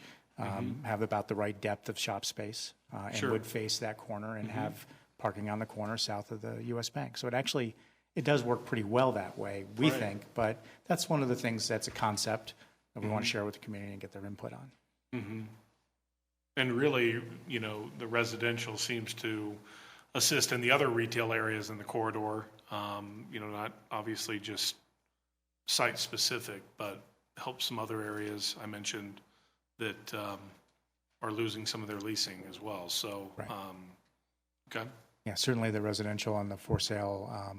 Speaker 10: have about the right depth of shop space and would face that corner and have parking on the corner south of the U.S. Bank. So it does work pretty well that way, we think, but that's one of the things that's a concept that we want to share with the community and get their input on.
Speaker 2: And really, the residential seems to assist in the other retail areas in the corridor, not obviously just site-specific, but help some other areas I mentioned that are losing some of their leasing as well. So, okay.
Speaker 10: Yeah, certainly the residential and the for sale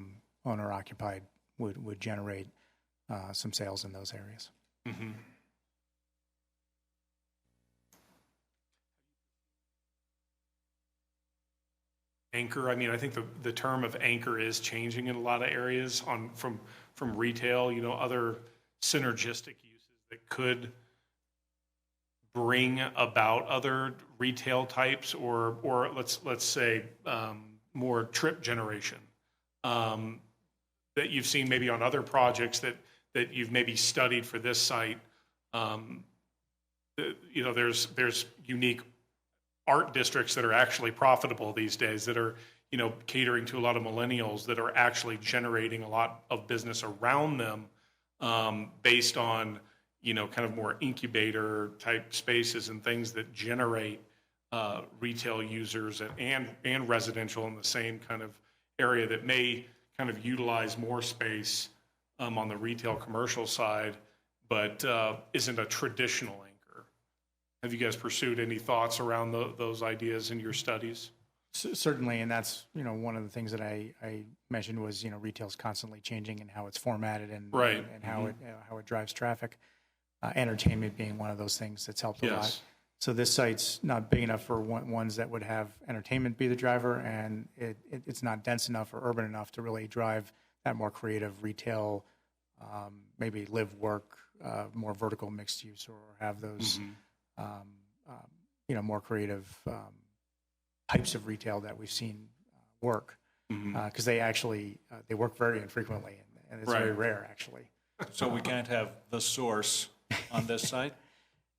Speaker 10: owner-occupied would generate some sales in those areas.
Speaker 2: Anchor, I think the term of anchor is changing in a lot of areas from retail, other synergistic uses that could bring about other retail types, or let's say more trip generation that you've seen maybe on other projects that you've maybe studied for this site. There's unique art districts that are actually profitable these days, that are catering to a lot of millennials, that are actually generating a lot of business around them, based on kind of more incubator type spaces and things that generate retail users and residential in the same kind of area, that may kind of utilize more space on the retail commercial side, but isn't a traditional anchor. Have you guys pursued any thoughts around those ideas in your studies?
Speaker 10: Certainly, and that's, one of the things that I mentioned was, retail's constantly changing and how it's formatted and
Speaker 2: Right.
Speaker 10: and how it drives traffic. Entertainment being one of those things that's helped a lot.
Speaker 2: Yes.
Speaker 10: So this site's not big enough for ones that would have entertainment be the driver, and it's not dense enough or urban enough to really drive that more creative retail, maybe live, work, more vertical mixed use, or have those, more creative types of retail that we've seen work. Because they actually, they work very infrequently, and it's very
Speaker 2: Right.
Speaker 10: rare, actually.
Speaker 11: So we can't have the source on this site?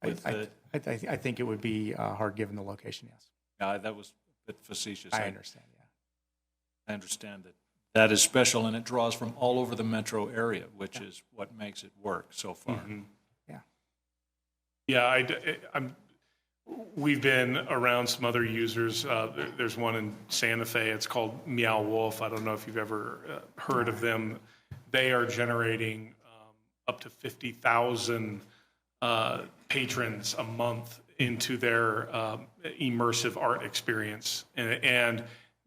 Speaker 11: With the,
Speaker 10: I think it would be hard given the location, yes.
Speaker 11: that was a bit facetious.
Speaker 10: I understand, yeah.
Speaker 11: I understand that that is special, and it draws from all over the metro area, which is what makes it work so far.
Speaker 10: Yeah.
Speaker 2: Yeah, we've been around some other users. There's one in Santa Fe. It's called Meow Wolf. I don't know if you've ever heard of them. They are generating up to 50,000 patrons a month into their immersive art experience. And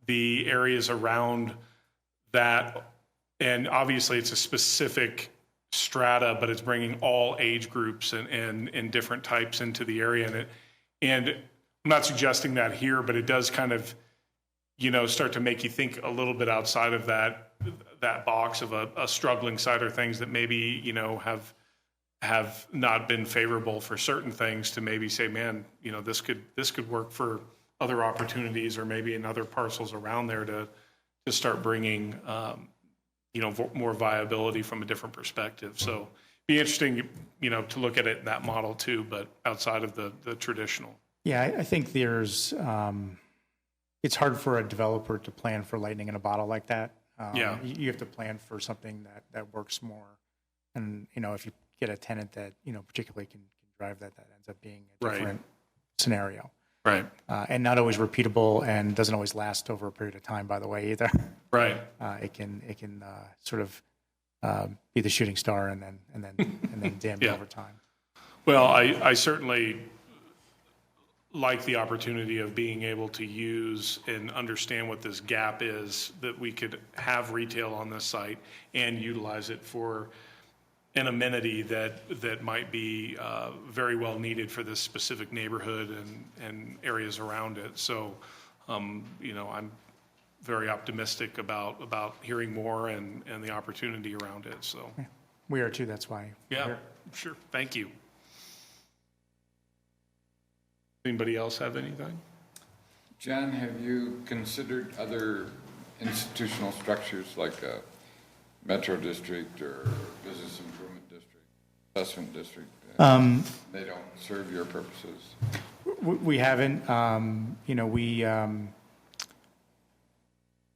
Speaker 2: the areas around that, and obviously it's a specific strata, but it's bringing all age groups and different types into the area. And I'm not suggesting that here, but it does kind of, start to make you think a little bit outside of that box of a struggling site, or things that maybe, have not been favorable for certain things, to maybe say, man, this could work for other opportunities, or maybe in other parcels around there to start bringing, more viability from a different perspective. So be interesting, to look at it in that model too, but outside of the traditional.
Speaker 10: Yeah, I think there's, it's hard for a developer to plan for lightning in a bottle like that.
Speaker 2: Yeah.
Speaker 10: You have to plan for something that works more. And, if you get a tenant that, particularly can drive that ends up being a
Speaker 2: Right.
Speaker 10: different scenario.
Speaker 2: Right.
Speaker 10: And not always repeatable, and doesn't always last over a period of time, by the way, either.
Speaker 2: Right.
Speaker 10: It can sort of be the shooting star and then dim
Speaker 2: Yeah.
Speaker 10: over time.
Speaker 2: Well, I certainly like the opportunity of being able to use and understand what this gap is, that we could have retail on this site and utilize it for an amenity that might be very well needed for this specific neighborhood and areas around it. So, I'm very optimistic about hearing more and the opportunity around it, so.
Speaker 10: We are too, that's why. we're
Speaker 2: Yeah,
Speaker 10: here.
Speaker 2: sure, thank you. Anybody else have anything?
Speaker 4: John, have you considered other institutional structures like a metro district or business improvement district, assessment district? They don't serve your purposes?
Speaker 10: We haven't,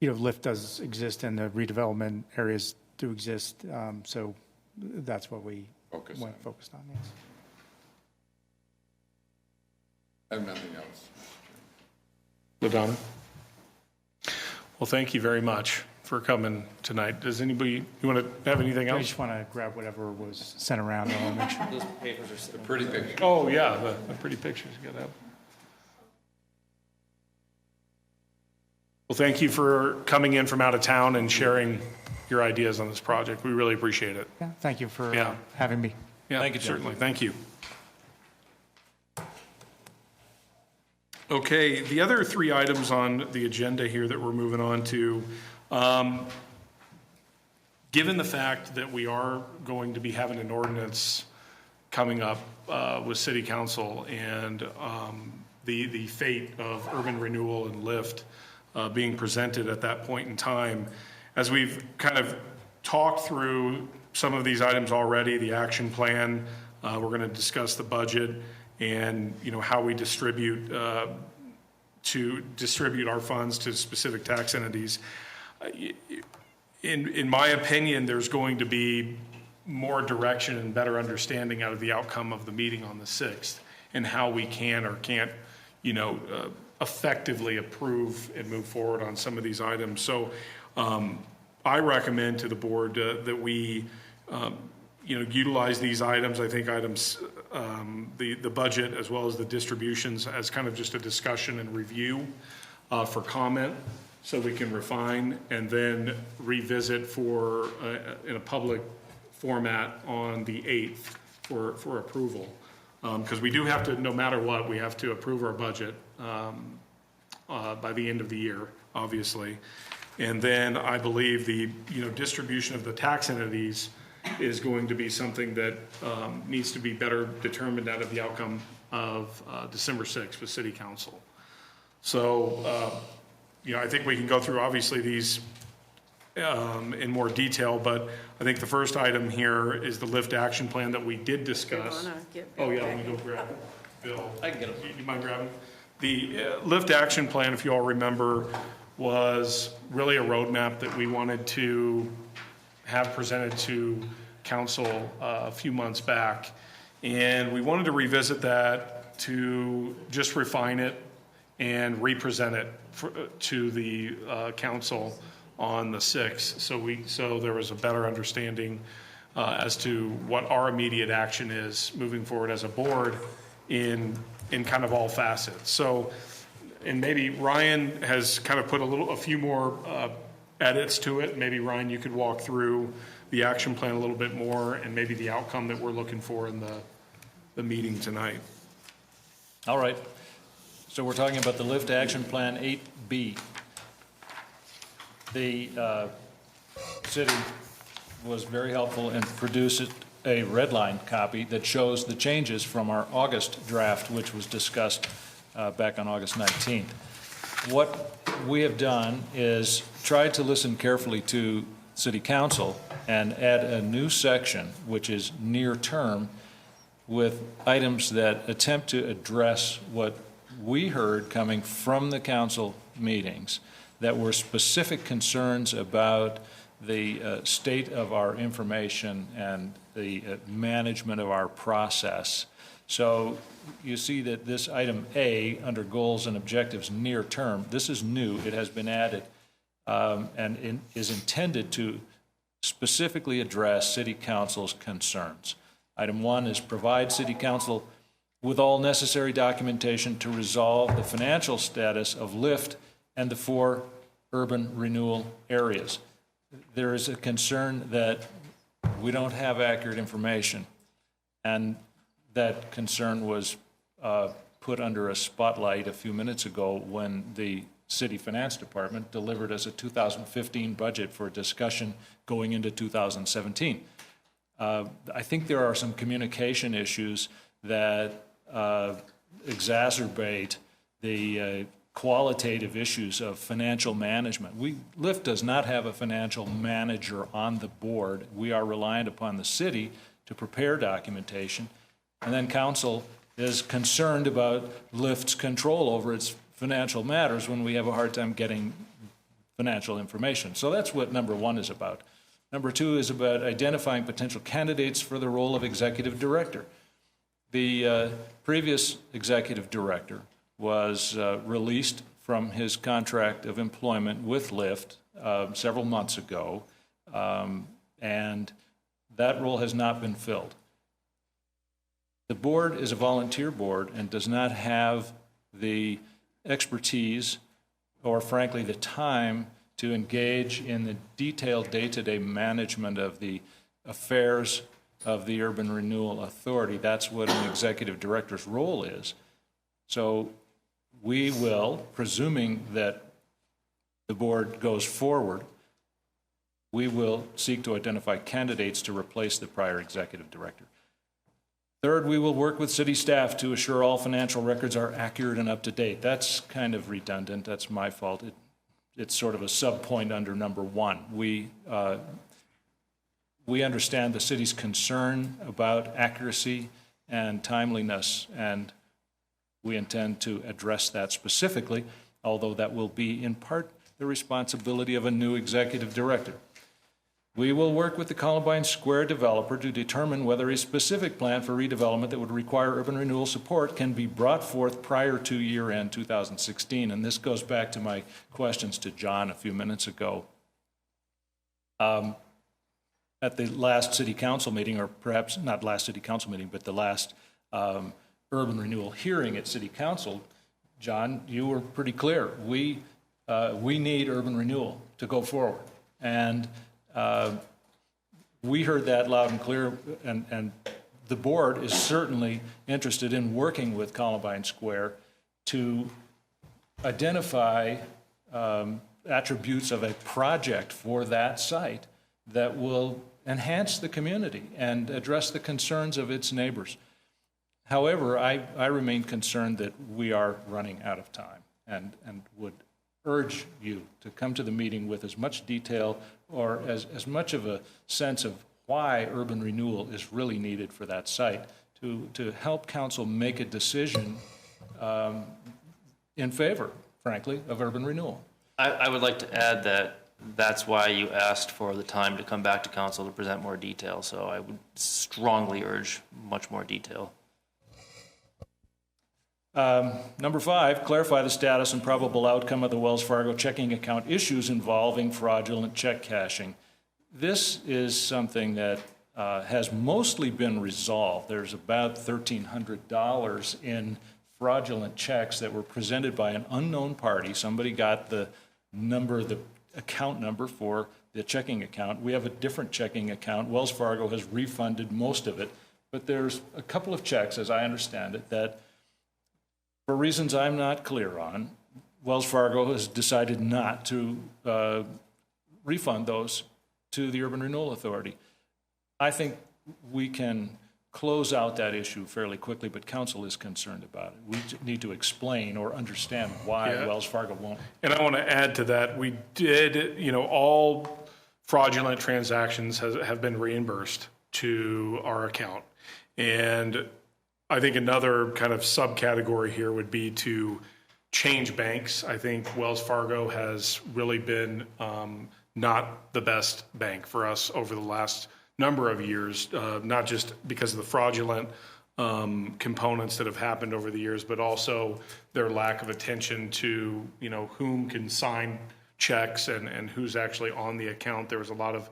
Speaker 10: LIFT does exist and the redevelopment areas do exist, so that's what we
Speaker 4: Focused on,
Speaker 10: yes.
Speaker 4: I have nothing else.
Speaker 2: LaDonna? Well, thank you very much for coming tonight. Does anybody, you want to have anything
Speaker 10: I
Speaker 2: else?
Speaker 10: just want to grab whatever was sent around. I want to make sure.
Speaker 3: Those papers are sitting.
Speaker 4: The pretty picture.
Speaker 2: Oh, yeah, the pretty pictures you got up. Well, thank you for coming in from out of town and sharing your ideas on this project. We really appreciate it.
Speaker 10: Yeah, thank you for
Speaker 2: Yeah.
Speaker 10: having me.
Speaker 2: Yeah,
Speaker 11: Thank you, Jim.
Speaker 2: certainly. Thank you. Okay, the other three items on the agenda here that we're moving on to, given the fact that we are going to be having an ordinance coming up with City Council and the fate of urban renewal and LIFT being presented at that point in time, as we've kind of talked through some of these items already, the action plan, we're going to discuss the budget and, how we distribute our funds to specific tax entities. In my opinion, there's going to be more direction and better understanding out of the outcome of the meeting on the 6th and how we can or can't, effectively approve and move forward on some of these items. So I recommend to the board that we, utilize these items. I think items, the budget as well as the distributions as kind of just a discussion and review for comment, so we can refine and then revisit for, in a public format on the 8th for approval. Because we do have to, no matter what, we have to approve our budget by the end of the year, obviously. And then I believe the, distribution of the tax entities is going to be something that needs to be better determined out of the outcome of December 6th with City Council. So, I think we can go through, obviously, these in more detail, but I think the first item here is the LIFT action plan that we did discuss. Oh, yeah, let me go grab it. Bill.
Speaker 3: I can get it.
Speaker 2: You mind grabbing? The LIFT action plan, if you all remember, was really a roadmap that we wanted to have presented to council a few months back. And we wanted to revisit that to just refine it and re-present it to the council on the 6th. So there was a better understanding as to what our immediate action is moving forward as a board in kind of all facets. So, and maybe Ryan has kind of put a few more edits to it. Maybe Ryan, you could walk through the action plan a little bit more and maybe the outcome that we're looking for in the meeting tonight.
Speaker 11: All right. So we're talking about the LIFT Action Plan 8B. The city was very helpful and produced a red line copy that shows the changes from our August draft, which was discussed back on August 19th. What we have done is tried to listen carefully to City Council and add a new section, which is near term, with items that attempt to address what we heard coming from the council meetings that were specific concerns about the state of our information and the management of our process. So you see that this item A, under goals and objectives near term, this is new. It has been added and is intended to specifically address City Council's concerns. Item 1 is provide City Council with all necessary documentation to resolve the financial status of LIFT and the 4 urban renewal areas. There is a concern that we don't have accurate information, and that concern was put under a spotlight a few minutes ago when the City Finance Department delivered us a 2015 budget for discussion going into 2017. I think there are some communication issues that exacerbate the qualitative issues of financial management. LIFT does not have a financial manager on the board. We are reliant upon the city to prepare documentation, and then council is concerned about LIFT's control over its financial matters when we have a hard time getting financial information. So that's what number 1 is about. Number 2 is about identifying potential candidates for the role of executive director. The previous executive director was released from his contract of employment with LIFT several months ago, and that role has not been filled. The board is a volunteer board and does not have the expertise or, frankly, the time to engage in the detailed day-to-day management of the affairs of the Urban Renewal Authority. That's what an executive director's role is. So we will, presuming that the board goes forward, we will seek to identify candidates to replace the prior executive director. Third, we will work with city staff to assure all financial records are accurate and up to date. That's kind of redundant. That's my fault. It's sort of a sub-point under number 1. We understand the city's concern about accuracy and timeliness, and we intend to address that specifically, although that will be in part the responsibility of a new executive director. We will work with the Columbine Square developer to determine whether a specific plan for redevelopment that would require urban renewal support can be brought forth prior to year-end 2016. And this goes back to my questions to John a few minutes ago. At the last city council meeting, or perhaps not last city council meeting, but the last urban renewal hearing at city council, John, you were pretty clear. We need urban renewal to go forward. And we heard that loud and clear, and the board is certainly interested in working with Columbine Square to identify attributes of a project for that site that will enhance the community and address the concerns of its neighbors. However, I remain concerned that we are running out of time and would urge you to come to the meeting with as much detail or as much of a sense of why urban renewal is really needed for that site to help council make a decision in favor, frankly, of urban renewal.
Speaker 3: I would like to add that that's why you asked for the time to come back to council to present more detail. So I would strongly urge much more detail.
Speaker 11: Number 5, clarify the status and probable outcome of the Wells Fargo checking account issues involving fraudulent check cashing. This is something that has mostly been resolved. There's about $1,300 in fraudulent checks that were presented by an unknown party. Somebody got the account number for the checking account. We have a different checking account. Wells Fargo has refunded most of it, but there's a couple of checks, as I understand it, that for reasons I'm not clear on, Wells Fargo has decided not to refund those to the Urban Renewal Authority. I think we can close out that issue fairly quickly, but council is concerned about it. We need to explain or understand why Wells Fargo won't.
Speaker 2: And I want to add to that, we did, all fraudulent transactions have been reimbursed to our account. And I think another kind of subcategory here would be to change banks. I think Wells Fargo has really been not the best bank for us over the last number of years, not just because of the fraudulent components that have happened over the years, but also their lack of attention to, whom can sign checks and who's actually on the account. There was a lot of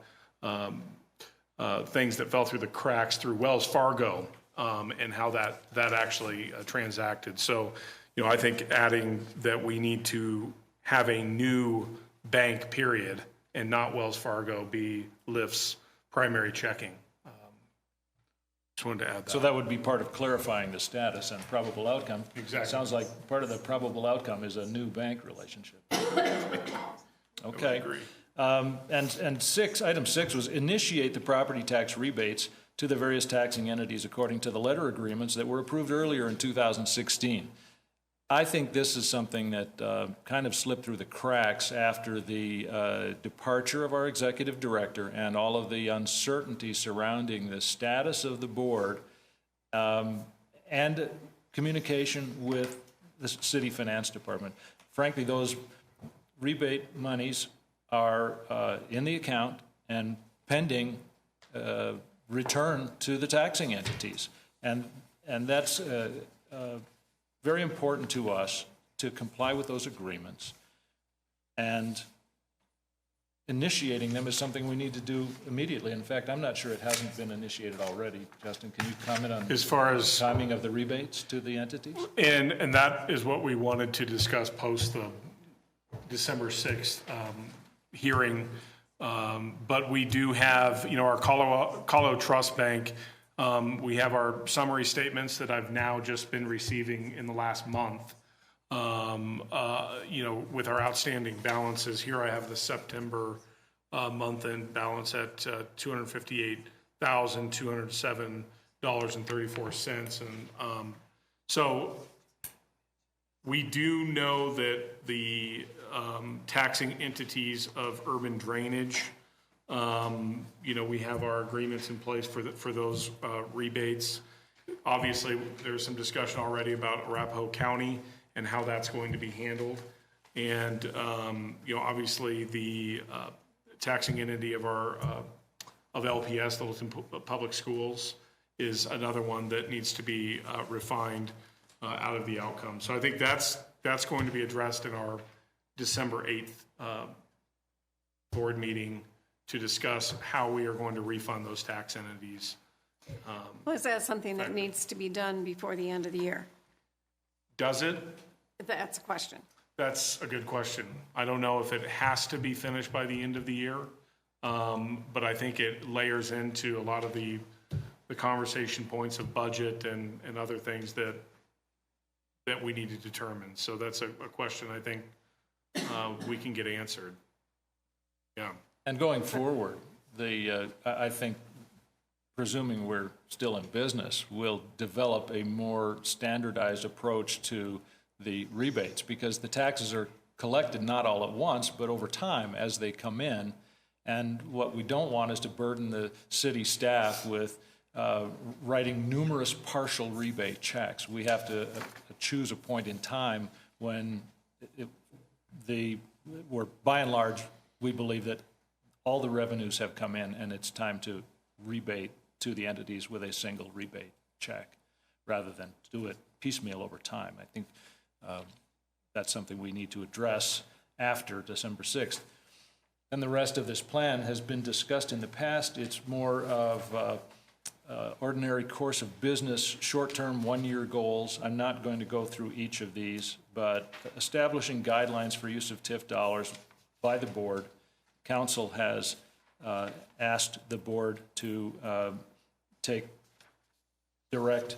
Speaker 2: things that fell through the cracks through Wells Fargo and how that actually transacted. So, I think adding that we need to have a new bank, period, and not Wells Fargo be Lyft's primary checking. Just wanted to add that.
Speaker 11: So that would be part of clarifying the status and probable outcome.
Speaker 2: Exactly.
Speaker 11: Sounds like part of the probable outcome is a new bank relationship. Okay.
Speaker 2: agree.
Speaker 11: And item 6 was initiate the property tax rebates to the various taxing entities according to the letter agreements that were approved earlier in 2016. I think this is something that kind of slipped through the cracks after the departure of our executive director and all of the uncertainty surrounding the status of the board and communication with the city finance department. Frankly, those rebate monies are in the account and pending return to the taxing entities. And that's very important to us to comply with those agreements. And initiating them is something we need to do immediately. In fact, I'm not sure it hasn't been initiated already. Justin, can you comment on
Speaker 2: As far as
Speaker 11: the timing of the rebates to the entities?
Speaker 2: And that is what we wanted to discuss post the December 6th hearing. But we do have, our Colo Trust Bank, we have our summary statements that I've now just been receiving in the last month, with our outstanding balances. Here I have the September month-end balance at $258,207.34. And so we do know that the taxing entities of urban drainage, we have our agreements in place for those rebates. Obviously, there's some discussion already about Arapahoe County and how that's going to be handled. And, obviously the taxing entity of our of LPS, Littleton Public Schools, is another one that needs to be refined out of the outcome. So I think that's going to be addressed in our December 8th board meeting to discuss how we are going to refund those tax entities.
Speaker 8: Well, is that something that needs to be done before the end of the year?
Speaker 2: Does it?
Speaker 8: That's a question.
Speaker 2: That's a good question. I don't know if it has to be finished by the end of the year, but I think it layers into a lot of the conversation points of budget and other things that we need to determine. So that's a question I think we can get answered. Yeah.
Speaker 11: And going forward, I think, presuming we're still in business, we'll develop a more standardized approach to the rebates, because the taxes are collected not all at once, but over time as they come in. And what we don't want is to burden the city staff with writing numerous partial rebate checks. We have to choose a point in time when we're, by and large, we believe that all the revenues have come in and it's time to rebate to the entities with a single rebate check, rather than do it piecemeal over time. I think that's something we need to address after December 6th. And the rest of this plan has been discussed in the past. It's more of ordinary course of business, short-term, one-year goals. I'm not going to go through each of these, but establishing guidelines for use of TIF dollars by the board. Council has asked the board to take direct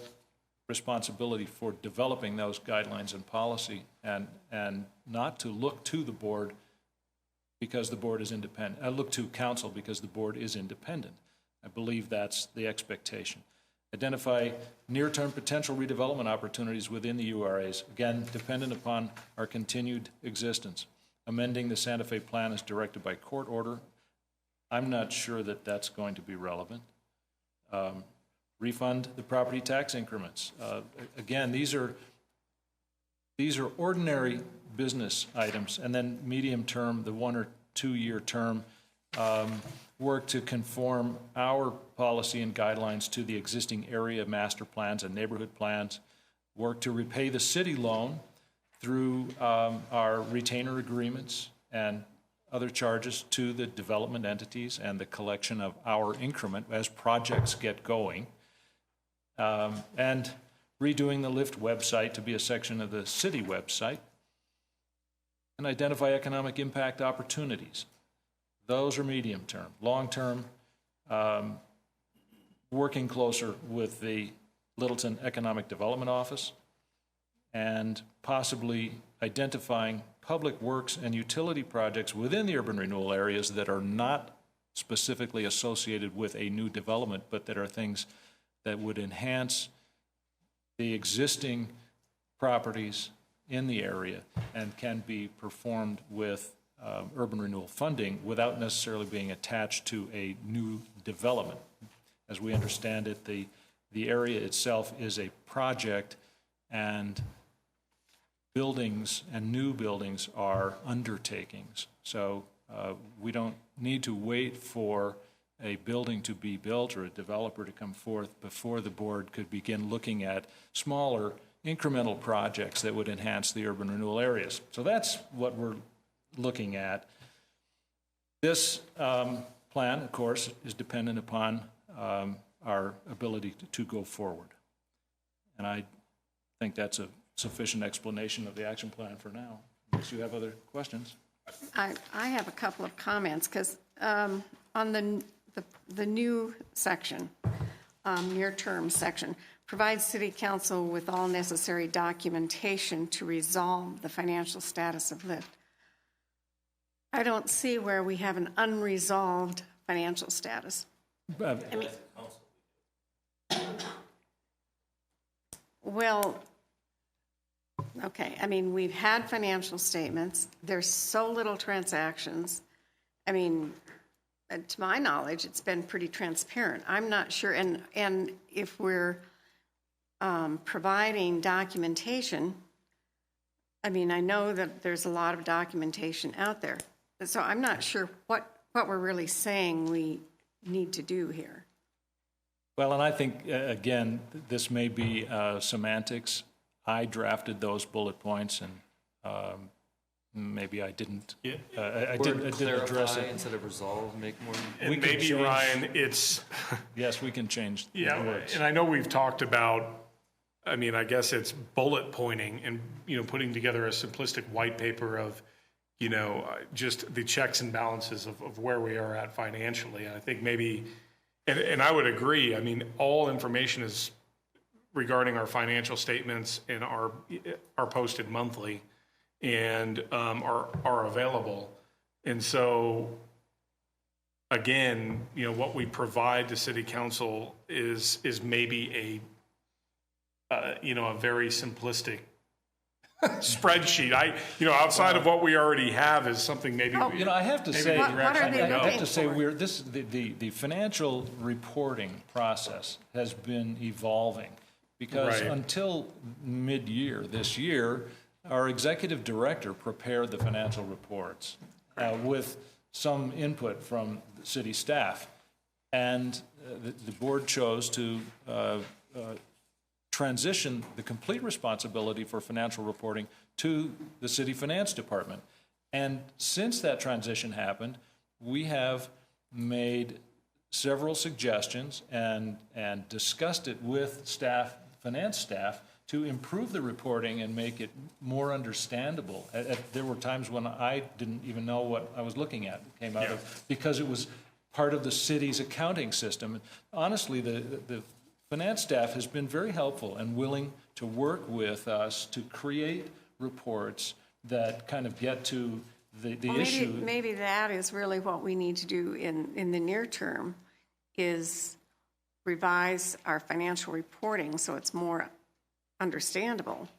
Speaker 11: responsibility for developing those guidelines and policy, and not to look to the board because the board is independent. I look to council because the board is independent. I believe that's the expectation. Identify near-term potential redevelopment opportunities within the URAs, again, dependent upon our continued existence. Amending the Santa Fe plan as directed by court order. I'm not sure that that's going to be relevant. Refund the property tax increments. Again, these are ordinary business items. And then medium term, the 1 or 2 year term, work to conform our policy and guidelines to the existing area master plans and neighborhood plans. Work to repay the city loan through our retainer agreements and other charges to the development entities and the collection of our increment as projects get going. And redoing the LIFT website to be a section of the city website. And identify economic impact opportunities. Those are medium term. Long term, working closer with the Littleton Economic Development Office and possibly identifying public works and utility projects within the urban renewal areas that are not specifically associated with a new development, but that are things that would enhance the existing properties in the area and can be performed with urban renewal funding without necessarily being attached to a new development. As we understand it, the area itself is a project, and buildings and new buildings are undertakings. So we don't need to wait for a building to be built or a developer to come forth before the board could begin looking at smaller incremental projects that would enhance the urban renewal areas. So that's what we're looking at. This plan, of course, is dependent upon our ability to go forward. And I think that's a sufficient explanation of the action plan for now, unless you have other questions.
Speaker 8: I have a couple of comments, because on the new section, near-term section, provides City Council with all necessary documentation to resolve the financial status of LIFT. I don't see where we have an unresolved financial status. I mean, well, okay, I mean, we've had financial statements. There's so little transactions. I mean, to my knowledge, it's been pretty transparent. I'm not sure, and if we're providing documentation, I mean, I know that there's a lot of documentation out there. So I'm not sure what we're really saying we need to do here.
Speaker 11: Well, and I think, again, this may be semantics. I drafted those bullet points, and maybe I didn't. I didn't address it
Speaker 3: instead of resolve. Make more.
Speaker 2: And maybe, Ryan, it's
Speaker 11: yes, we can change.
Speaker 2: Yeah,
Speaker 11: the words.
Speaker 2: and I know we've talked about I mean, I guess it's bullet pointing and, putting together a simplistic white paper of, just the checks and balances of where we are at financially. And I think maybe, and I would agree, I mean, all information is regarding our financial statements and are posted monthly and are available. And so, again, what we provide to city council is maybe a very simplistic spreadsheet. Outside of what we already have is something maybe.
Speaker 11: I have to say,
Speaker 8: What are they
Speaker 11: I have
Speaker 8: looking
Speaker 11: to say,
Speaker 8: for?
Speaker 11: the financial reporting process has been evolving. Because
Speaker 2: Right.
Speaker 11: until mid-year this year, our executive director prepared the financial reports with some input from the city staff. And the board chose to transition the complete responsibility for financial reporting to the city finance department. And since that transition happened, we have made several suggestions and discussed it with staff, finance staff, to improve the reporting and make it more understandable. There were times when I didn't even know what I was looking at. It came out of, because it was part of the city's accounting system. Honestly, the finance staff has been very helpful and willing to work with us to create reports that kind of get to the issue.
Speaker 8: Maybe that is really what we need to do in the near term, is revise our financial reporting so it's more understandable.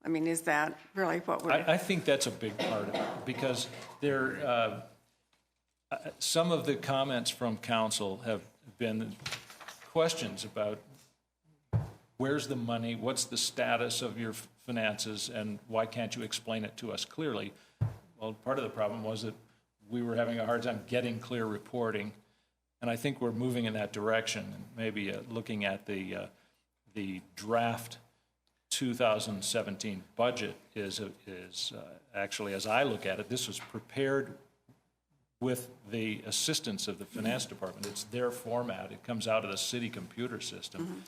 Speaker 8: I mean, is that really what we're...
Speaker 11: I think that's a big part of it, because some of the comments from council have been questions about where's the money, what's the status of your finances, and why can't you explain it to us clearly? Well, part of the problem was that we were having a hard time getting clear reporting, and I think we're moving in that direction. And maybe looking at the draft 2017 budget is actually, as I look at it, this was prepared with the assistance of the finance department. It's their format. It comes out of the city computer system.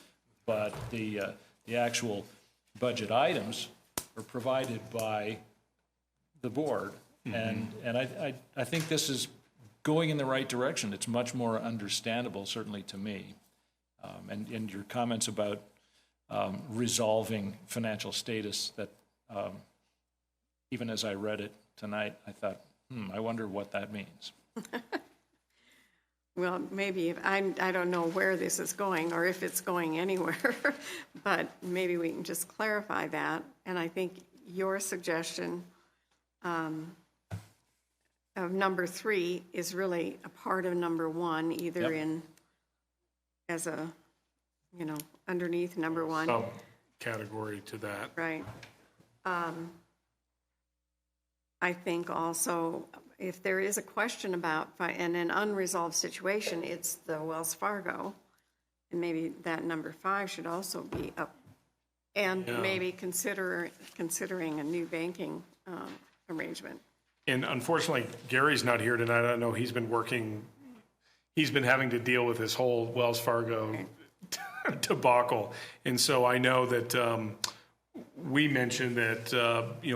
Speaker 11: But the actual budget items are provided by the board. And I think this is going in the right direction. It's much more understandable, certainly to me. And your comments about resolving financial status, that even as I read it tonight, I thought, I wonder what that means.
Speaker 8: Well, maybe, I don't know where this is going or if it's going anywhere, but maybe we can just clarify that. And I think your suggestion of number 3 is really a part of number 1, either in, as a, underneath number 1.
Speaker 2: Some category to that.
Speaker 8: Right. I think also, if there is a question about, and an unresolved situation, it's the Wells Fargo, and maybe that number 5 should also be up, and maybe considering a new banking arrangement.
Speaker 2: And unfortunately, Gary's not here tonight. I know he's been having to deal with this whole Wells Fargo debacle. And so I know that we mentioned that,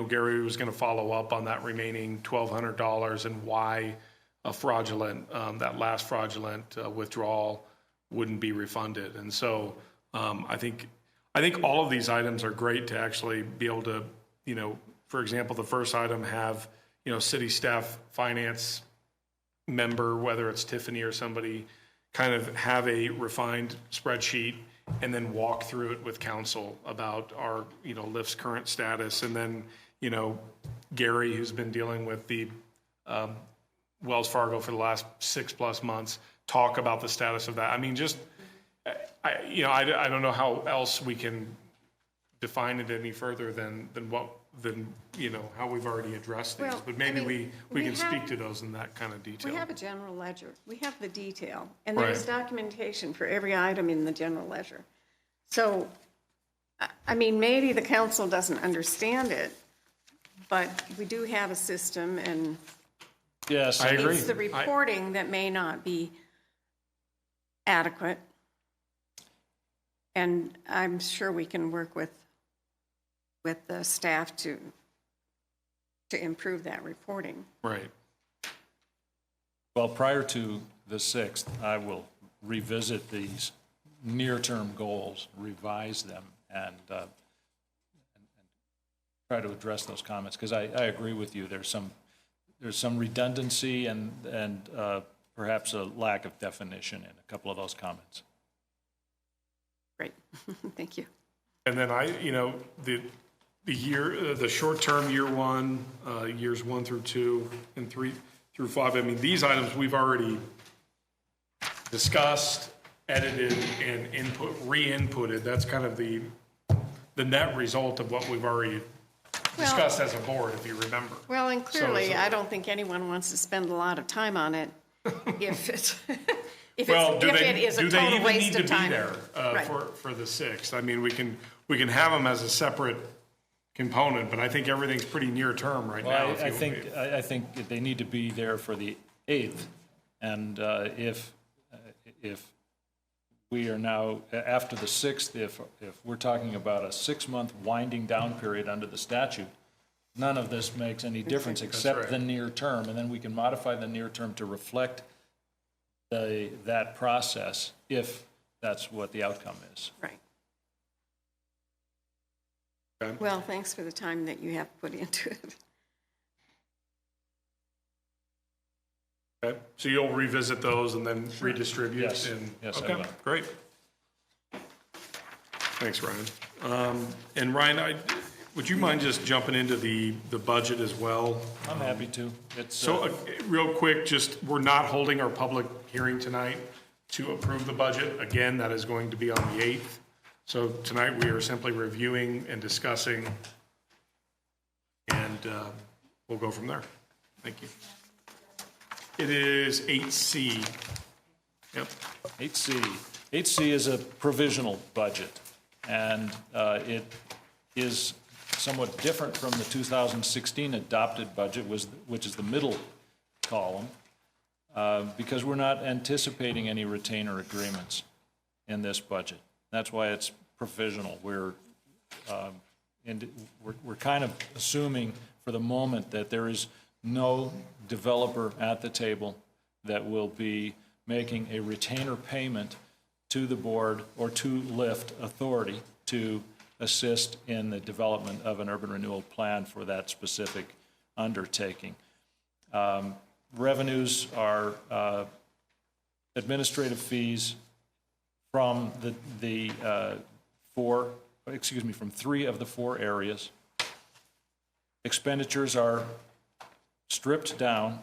Speaker 2: Gary was going to follow up on that remaining $1,200 and why that last fraudulent withdrawal wouldn't be refunded. And so I think all of these items are great to actually be able to, for example, the first item have, city staff finance member, whether it's Tiffany or somebody, kind of have a refined spreadsheet and then walk through it with council about our, LIFT's current status. And then, Gary, who's been dealing with the Wells Fargo for the last 6+ months, talk about the status of that. I mean, just, I don't know how else we can define it any further than how we've already addressed these.
Speaker 8: Well,
Speaker 2: But maybe
Speaker 8: I mean,
Speaker 2: we can speak to those in that kind of detail.
Speaker 8: We have a general ledger. We have the detail, and there's documentation for every item in the general ledger. So, I mean, maybe the council doesn't understand it, but we do have a system, and
Speaker 11: Yes,
Speaker 2: I agree.
Speaker 8: it's the reporting that may not be adequate. And I'm sure we can work with the staff to improve that reporting.
Speaker 2: Right.
Speaker 11: Well, prior to the 6th, I will revisit these near-term goals, revise them, and try to address those comments, because I agree with you. There's some redundancy and perhaps a lack of definition in a couple of those comments.
Speaker 8: Great, thank you.
Speaker 2: And then the short-term year one, years 1 through 2, and 3 through 5, I mean, these items we've already discussed, edited, and re-inputted. That's kind of the net result of what we've already discussed as a board, if you remember.
Speaker 8: Well, and clearly, I don't think anyone wants to spend a lot of time on it if it's, if it is a total waste of time.
Speaker 2: Do they even need to be there
Speaker 8: Right.
Speaker 2: for the 6th? I mean, we can have them as a separate component, but I think everything's pretty near term right now.
Speaker 11: Well, I think they need to be there for the 8th, and if we are now, after the 6th, if we're talking about a 6-month winding down period under the statute, none of this makes any difference except the near term, and then we can modify the near term to reflect that process if that's what the outcome is.
Speaker 8: Right.
Speaker 2: Okay.
Speaker 8: Well, thanks for the time that you have put into it.
Speaker 2: Okay, so you'll revisit those and then redistribute?
Speaker 11: Yes. Yes, I will.
Speaker 2: Okay, great. Thanks, Ryan. And Ryan, would you mind just jumping into the budget as well?
Speaker 11: I'm happy to. It's,
Speaker 2: So, real quick, we're not holding our public hearing tonight to approve the budget. Again, that is going to be on the 8th. So tonight, we are simply reviewing and discussing, and we'll go from there. Thank you. It is 8C. Yep.
Speaker 11: 8C. 8C is a provisional budget, and it is somewhat different from the 2016 adopted budget, which is the middle column, because we're not anticipating any retainer agreements in this budget. That's why it's provisional. We're kind of assuming for the moment that there is no developer at the table that will be making a retainer payment to the board or to LIFT authority to assist in the development of an urban renewal plan for that specific undertaking. Revenues are administrative fees from from 3 of the 4 areas. Expenditures are stripped down.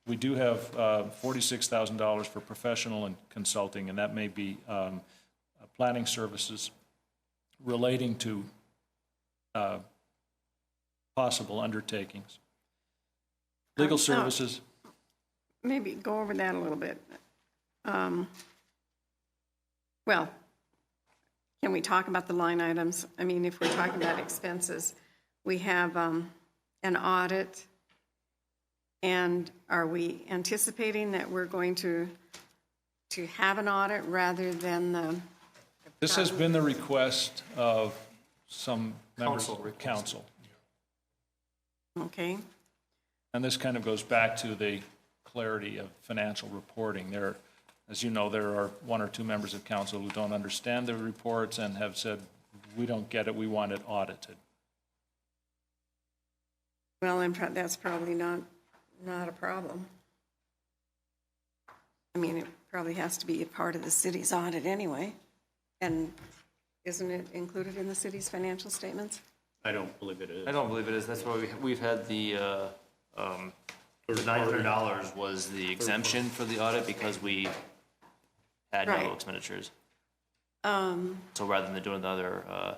Speaker 11: We do have $46,000 for professional and consulting, and that may be planning services relating to possible undertakings. Legal services.
Speaker 8: Maybe go over that a little bit. Well, can we talk about the line items? I mean, if we're talking about expenses, we have an audit, and are we anticipating that we're going to have an audit rather than the...
Speaker 11: This has been the request of some members of the council.
Speaker 8: Okay.
Speaker 11: And this kind of goes back to the clarity of financial reporting. As you know, there are 1 or 2 members of council who don't understand the reports and have said, we don't get it, we want it audited.
Speaker 8: Well, and that's probably not a problem. I mean, it probably has to be a part of the city's audit anyway. And isn't it included in the city's financial statements?
Speaker 9: I don't believe it is.
Speaker 3: I don't believe it is. That's why we've had the $900 was the exemption for the audit because we had no
Speaker 8: Right.
Speaker 3: expenditures. So rather than doing the other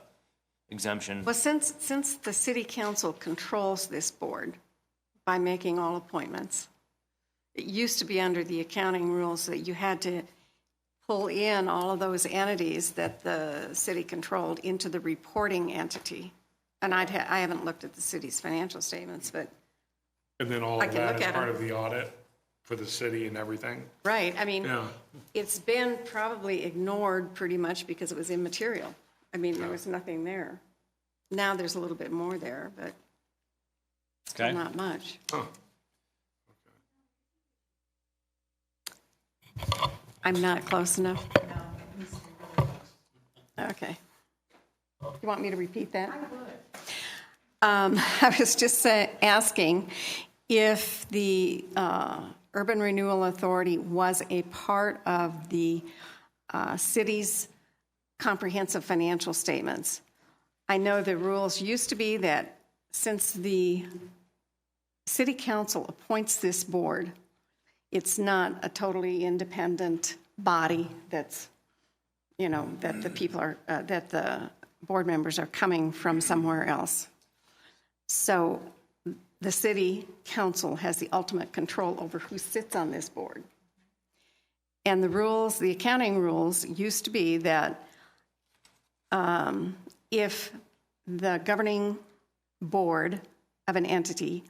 Speaker 3: exemption.
Speaker 8: Well, since the city council controls this board by making all appointments, it used to be under the accounting rules that you had to pull in all of those entities that the city controlled into the reporting entity. And I haven't looked at the city's financial statements, but
Speaker 2: And then all
Speaker 8: I
Speaker 2: of
Speaker 8: can
Speaker 2: that
Speaker 8: look
Speaker 2: is
Speaker 8: at
Speaker 2: part
Speaker 8: them.
Speaker 2: of the audit? for the city and everything.
Speaker 8: Right, I mean,
Speaker 2: Yeah.
Speaker 8: it's been probably ignored pretty much because it was immaterial. I mean, there was nothing there. Now there's a little bit more there, but still
Speaker 11: Okay.
Speaker 8: not much.
Speaker 2: Huh.
Speaker 8: I'm not close enough? Okay. You want me to repeat that? I would. I was just asking if the Urban Renewal Authority was a part of the city's comprehensive financial statements. I know the rules used to be that since the city council appoints this board, it's not a totally independent body that's, you know, that the people are, that the board members are coming from somewhere else. So the city council has the ultimate control over who sits on this board. And the rules, the accounting rules used to be that if the governing board of an entity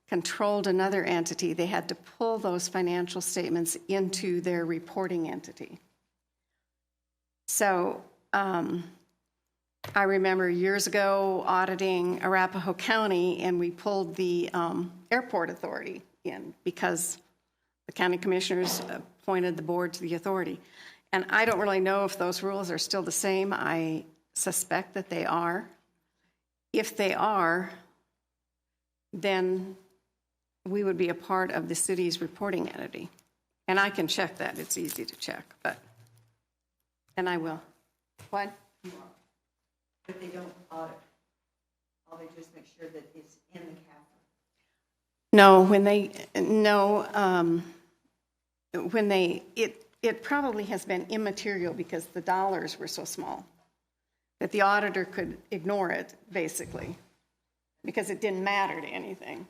Speaker 8: controlled another entity, they had to pull those financial statements into their reporting entity. So I remember years ago auditing Arapahoe County, and we pulled the airport authority in because the county commissioners appointed the board to the authority. And I don't really know if those rules are still the same. I suspect that they are. If they are, then we would be a part of the city's reporting entity. And I can check that. It's easy to check, but, and I will. What?
Speaker 7: But they don't audit. All they do is make sure that it's in the capital.
Speaker 8: No, it probably has been immaterial because the dollars were so small that the auditor could ignore it, basically, because it didn't matter to anything.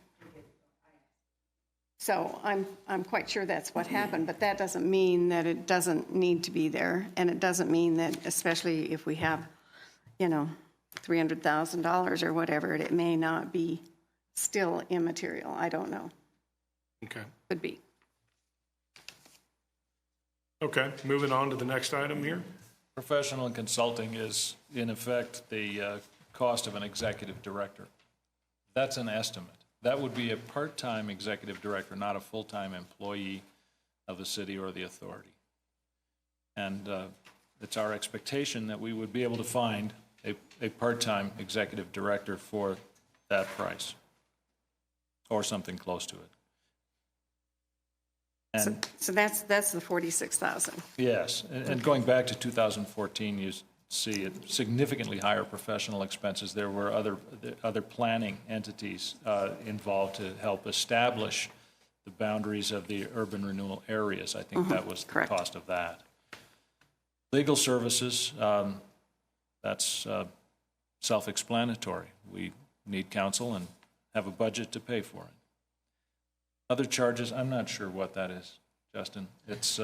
Speaker 8: So I'm quite sure that's what happened, but that doesn't mean that it doesn't need to be there, and it doesn't mean that, especially if we have, you know, $300,000 or whatever, it may not be still immaterial. I don't know.
Speaker 2: Okay.
Speaker 8: Could be.
Speaker 2: Okay, moving on to the next item here.
Speaker 11: Professional and consulting is, in effect, the cost of an executive director. That's an estimate. That would be a part-time executive director, not a full-time employee of the city or the authority. And it's our expectation that we would be able to find a part-time executive director for that price, or something close to it. And
Speaker 8: So that's the 46,000.
Speaker 11: yes, and going back to 2014, you see it significantly higher professional expenses. There were other planning entities involved to help establish the boundaries of the urban renewal areas. I think that was the
Speaker 8: correct.
Speaker 11: cost of that. Legal services, that's self-explanatory. We need counsel and have a budget to pay for it. Other charges, I'm not sure what that is, Justin. It's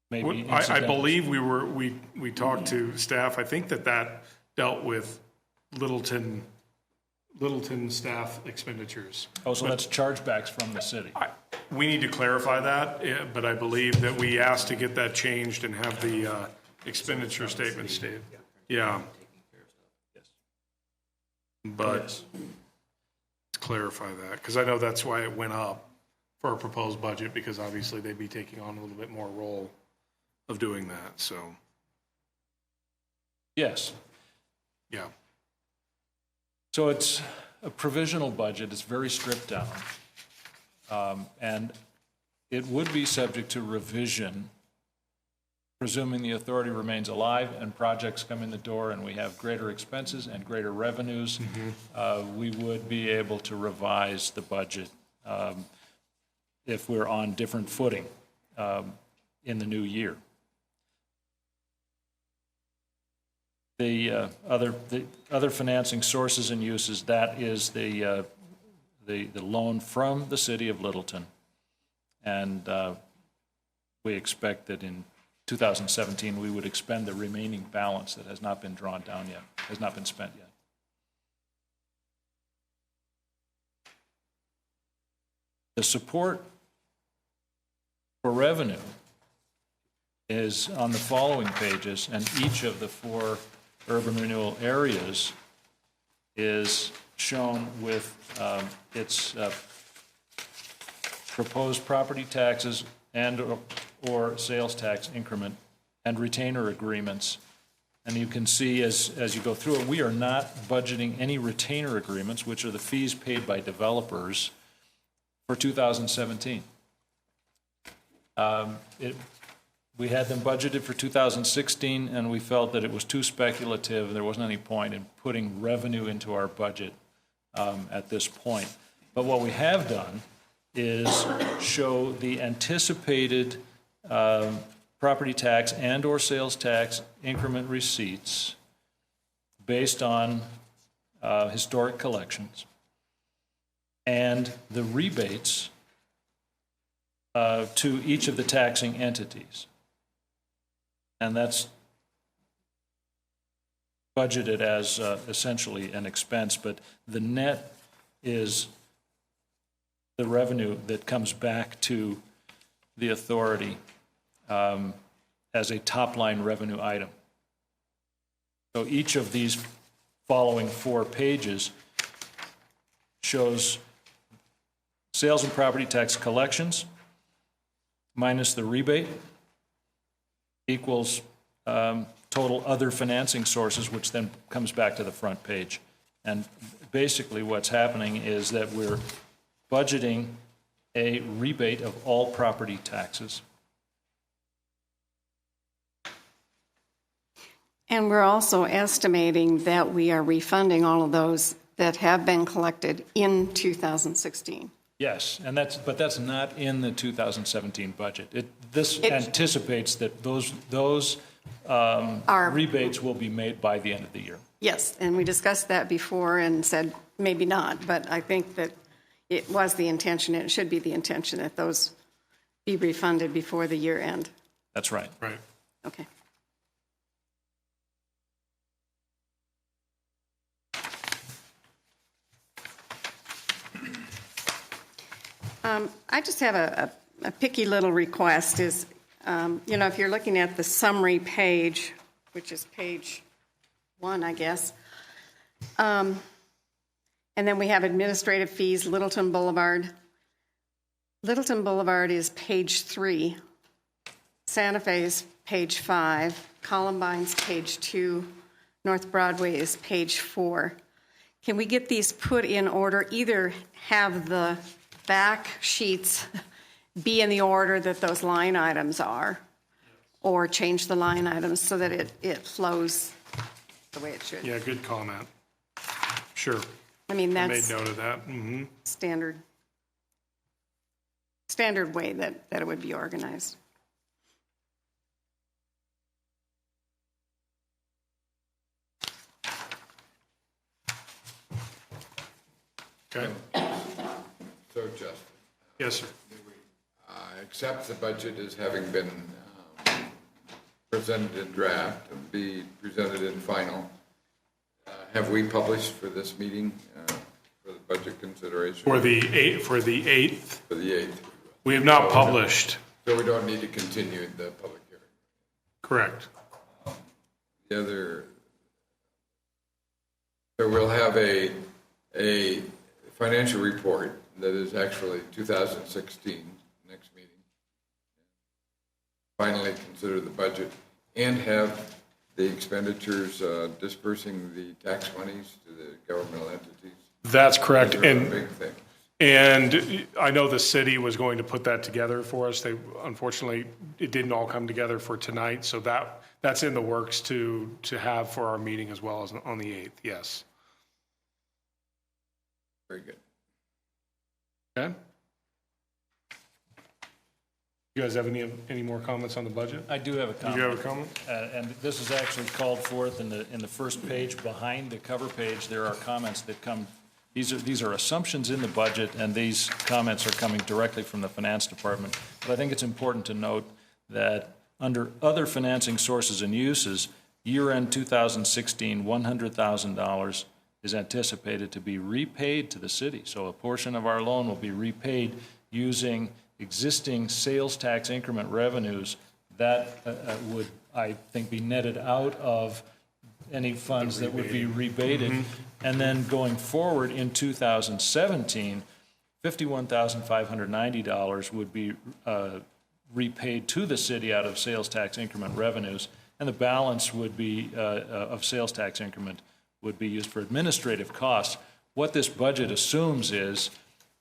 Speaker 11: maybe
Speaker 2: I
Speaker 11: incidental.
Speaker 2: believe we talked to staff. I think that dealt with Littleton staff expenditures.
Speaker 11: Oh, so that's chargebacks from the city.
Speaker 2: We need to clarify that, but I believe that we asked to get that changed and have the expenditure statement stated. Yeah. But
Speaker 11: Yes.
Speaker 2: let's clarify that, because I know that's why it went up for our proposed budget, because obviously they'd be taking on a little bit more role of doing that, so,
Speaker 11: Yes.
Speaker 2: yeah.
Speaker 11: So it's a provisional budget. It's very stripped down. And it would be subject to revision, presuming the authority remains alive and projects come in the door and we have greater expenses and greater revenues. We would be able to revise the budget if we're on different footing in the new year. The other financing sources and uses, that is the loan from the city of Littleton. And we expect that in 2017, we would expend the remaining balance that has not been drawn down yet, has not been spent yet. The support for revenue is on the following pages, and each of the 4 urban renewal areas is shown with its proposed property taxes and or sales tax increment and retainer agreements. And you can see as you go through it, we are not budgeting any retainer agreements, which are the fees paid by developers for 2017. We had them budgeted for 2016, and we felt that it was too speculative, and there wasn't any point in putting revenue into our budget at this point. But what we have done is show the anticipated property tax and or sales tax increment receipts based on historic collections, and the rebates to each of the taxing entities. And that's budgeted as essentially an expense, but the net is the revenue that comes back to the authority as a top-line revenue item. So each of these following 4 pages shows sales and property tax collections minus the rebate equals total other financing sources, which then comes back to the front page. And basically what's happening is that we're budgeting a rebate of all property taxes.
Speaker 8: And we're also estimating that we are refunding all of those that have been collected in 2016.
Speaker 11: Yes, and but that's not in the 2017 budget. This anticipates that those rebates will be made by the end of the year.
Speaker 8: Yes, and we discussed that before and said maybe not, but I think that it was the intention, and it should be the intention that those be refunded before the year end.
Speaker 11: That's right.
Speaker 2: Right.
Speaker 8: Okay. I just have a picky little request is, if you're looking at the summary page, which is page 1, I guess, and then we have administrative fees, Littleton Boulevard. Littleton Boulevard is page 3. Santa Fe is page 5. Columbine's page 2. North Broadway is page 4. Can we get these put in order? Either have the back sheets be in the order that those line items are, or change the line items so that it flows the way it should.
Speaker 2: Yeah, good comment. Sure.
Speaker 8: I mean,
Speaker 2: I
Speaker 8: that's
Speaker 2: made note of that. Mm-hmm.
Speaker 8: standard way that it would be organized.
Speaker 2: Okay.
Speaker 4: So, Justin,
Speaker 2: Yes, sir.
Speaker 4: accept the budget as having been presented in draft and be presented in final. Have we published for this meeting for the budget consideration?
Speaker 2: For the 8th,
Speaker 4: For the 8th.
Speaker 2: we have not published.
Speaker 4: So we don't need to continue the public hearing.
Speaker 2: Correct.
Speaker 4: The other, so we'll have a financial report that is actually 2016, next meeting. Finally consider the budget and have the expenditures dispersing the tax monies to the governmental entities.
Speaker 2: That's correct.
Speaker 4: Those are the big things.
Speaker 2: And I know the city was going to put that together for us. Unfortunately, it didn't all come together for tonight, so that's in the works to have for our meeting as well as on the 8th, yes.
Speaker 4: Very good.
Speaker 2: Okay? You guys have any more comments on the budget?
Speaker 11: I do have a comment.
Speaker 2: Do you have a comment?
Speaker 11: And this is actually called forth in the first page. Behind the cover page, there are comments that come. These are assumptions in the budget, and these comments are coming directly from the finance department. But I think it's important to note that under other financing sources and uses, year-end 2016, $100,000 is anticipated to be repaid to the city. So a portion of our loan will be repaid using existing sales tax increment revenues that would, I think, be netted out of any funds that would be rebated. And then going forward in 2017, $51,590 would be repaid to the city out of sales tax increment revenues, and the balance would be, of sales tax increment, would be used for administrative costs. What this budget assumes is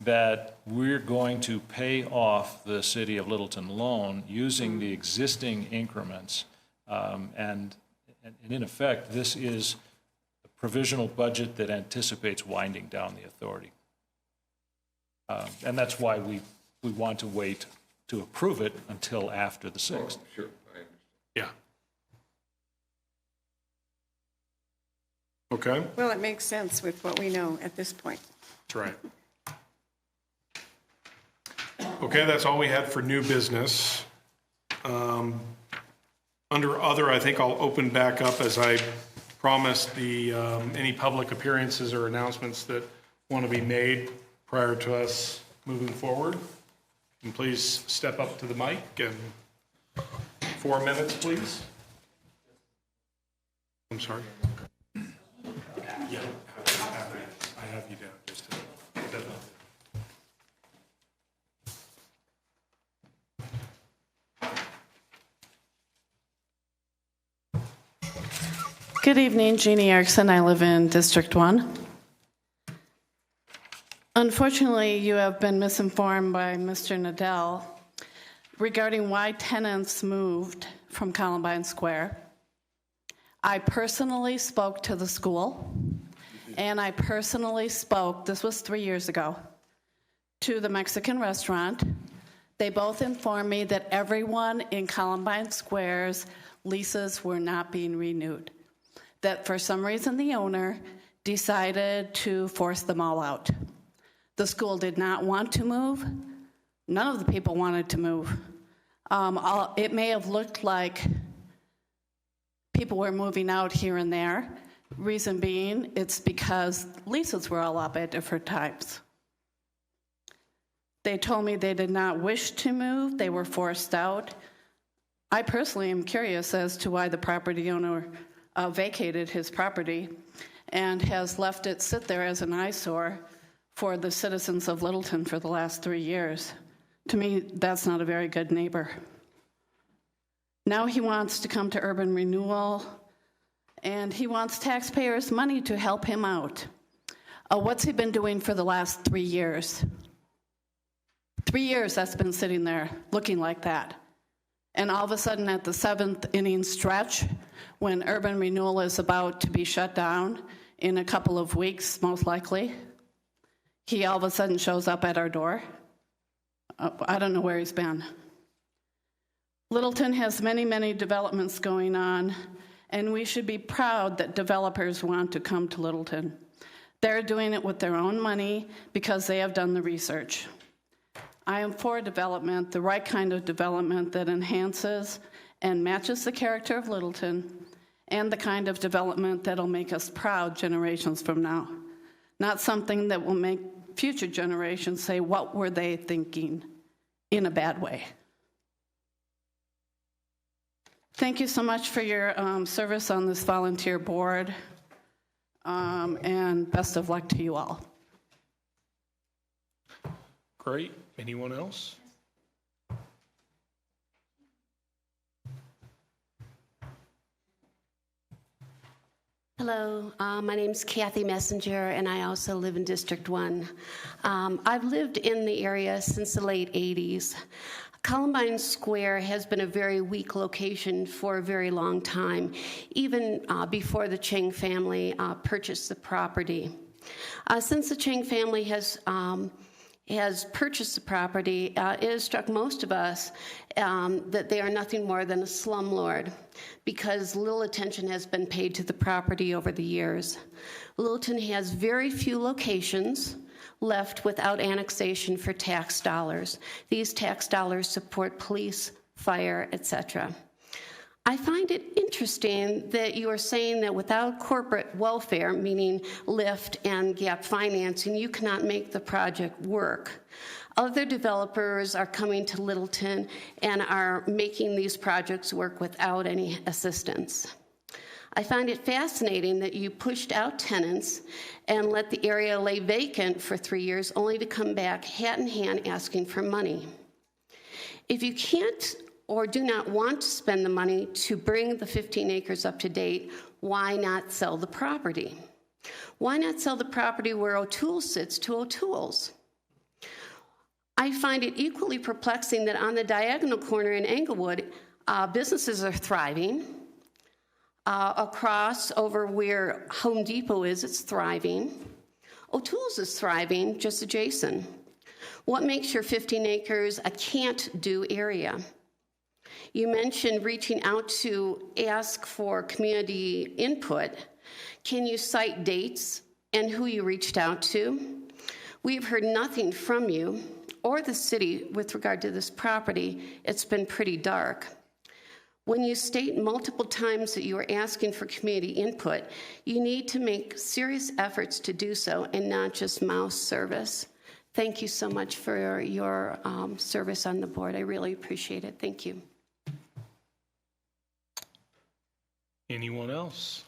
Speaker 11: that we're going to pay off the City of Littleton loan using the existing increments. And in effect, this is a provisional budget that anticipates winding down the authority. And that's why we want to wait to approve it until after the 6th.
Speaker 4: Sure, I understand.
Speaker 2: Yeah. Okay,
Speaker 8: Well, it makes sense with what we know at this point.
Speaker 2: that's right. Okay, that's all we had for new business. Under other, I think I'll open back up, as I promised, the any public appearances or announcements that want to be made prior to us moving forward. And please step up to the mic, and 4 minutes, please. I'm sorry. Yeah, I have you down just to step up.
Speaker 12: Good evening, Jeannie Erickson. I live in District 1. Unfortunately, you have been misinformed by Mr. Nadell regarding why tenants moved from Columbine Square. I personally spoke to the school, and I personally spoke, this was 3 years ago, to the Mexican restaurant. They both informed me that everyone in Columbine Square's leases were not being renewed, that for some reason the owner decided to force them all out. The school did not want to move. None of the people wanted to move. It may have looked like people were moving out here and there. Reason being, it's because leases were all up at different times. They told me they did not wish to move. They were forced out. I personally am curious as to why the property owner vacated his property and has left it sit there as an eyesore for the citizens of Littleton for the last 3 years. To me, that's not a very good neighbor. Now he wants to come to urban renewal, and he wants taxpayers' money to help him out. What's he been doing for the last 3 years? 3 years that's been sitting there looking like that. And all of a sudden at the 7th inning stretch, when urban renewal is about to be shut down in a couple of weeks, most likely, he all of a sudden shows up at our door. I don't know where he's been. Littleton has many, many developments going on, and we should be proud that developers want to come to Littleton. They're doing it with their own money because they have done the research. I am for development, the right kind of development that enhances and matches the character of Littleton, and the kind of development that'll make us proud generations from now. Not something that will make future generations say, what were they thinking, in a bad way. Thank you so much for your service on this volunteer board, and best of luck to you all.
Speaker 2: Great. Anyone else?
Speaker 13: Hello, my name's Kathy Messenger, and I also live in District 1. I've lived in the area since the late 80s. Columbine Square has been a very weak location for a very long time, even before the Chang family purchased the property. Since the Chang family has purchased the property, it has struck most of us that they are nothing more than a slumlord, because little attention has been paid to the property over the years. Littleton has very few locations left without annexation for tax dollars. These tax dollars support police, fire, etc. I find it interesting that you are saying that without corporate welfare, meaning LIFT and gap financing, you cannot make the project work. Other developers are coming to Littleton and are making these projects work without any assistance. I find it fascinating that you pushed out tenants and let the area lay vacant for 3 years, only to come back hat in hand asking for money. If you can't or do not want to spend the money to bring the 15 acres up to date, why not sell the property? Why not sell the property where O'Toole sits to O'Toole's? I find it equally perplexing that on the diagonal corner in Englewood, businesses are thriving. Across over where Home Depot is, it's thriving. O'Toole's is thriving, just adjacent. What makes your 15 acres a can't-do area? You mentioned reaching out to ask for community input. Can you cite dates and who you reached out to? We've heard nothing from you or the city with regard to this property. It's been pretty dark. When you state multiple times that you are asking for community input, you need to make serious efforts to do so and not just mouth service. Thank you so much for your service on the board. I really appreciate it. Thank you.
Speaker 2: Anyone else?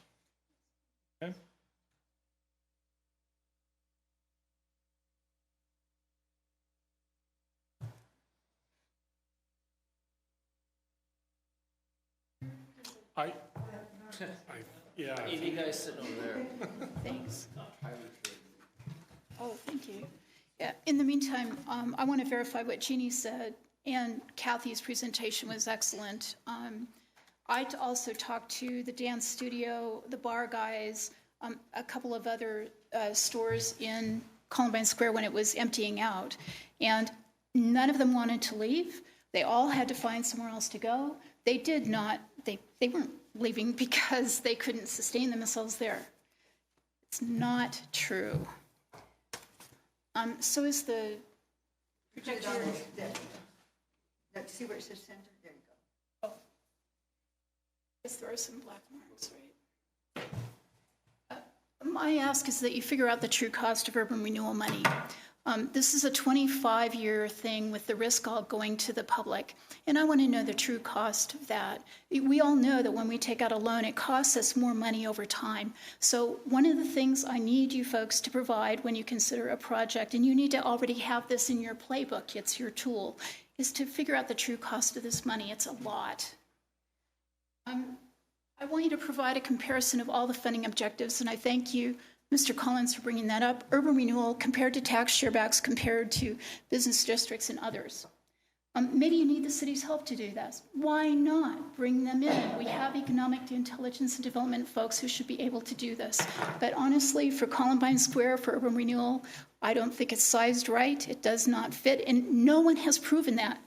Speaker 2: Okay. Yeah.
Speaker 3: You guys sitting over there.
Speaker 14: Thanks. Oh, thank you. Yeah, in the meantime, I want to verify what Jeannie said, and Kathy's presentation was excellent. I also talked to the dance studio, the bar guys, a couple of other stores in Columbine Square when it was emptying out, and none of them wanted to leave. They all had to find somewhere else to go. They did not, they weren't leaving because they couldn't sustain themselves there. It's not true. So is the projector.
Speaker 7: See where it says center? There you go.
Speaker 14: Oh. Yes, there are some black marks, right? My ask is that you figure out the true cost of urban renewal money. This is a 25-year thing with the risk all going to the public, and I want to know the true cost of that. We all know that when we take out a loan, it costs us more money over time. So one of the things I need you folks to provide when you consider a project, and you need to already have this in your playbook, it's your tool, is to figure out the true cost of this money. It's a lot. I want you to provide a comparison of all the funding objectives, and I thank you, Mr. Collins, for bringing that up. Urban renewal compared to tax sharebacks, compared to business districts and others. Maybe you need the city's help to do this. Why not bring them in? We have economic intelligence and development folks who should be able to do this. But honestly, for Columbine Square, for urban renewal, I don't think it's sized right. It does not fit, and no one has proven that.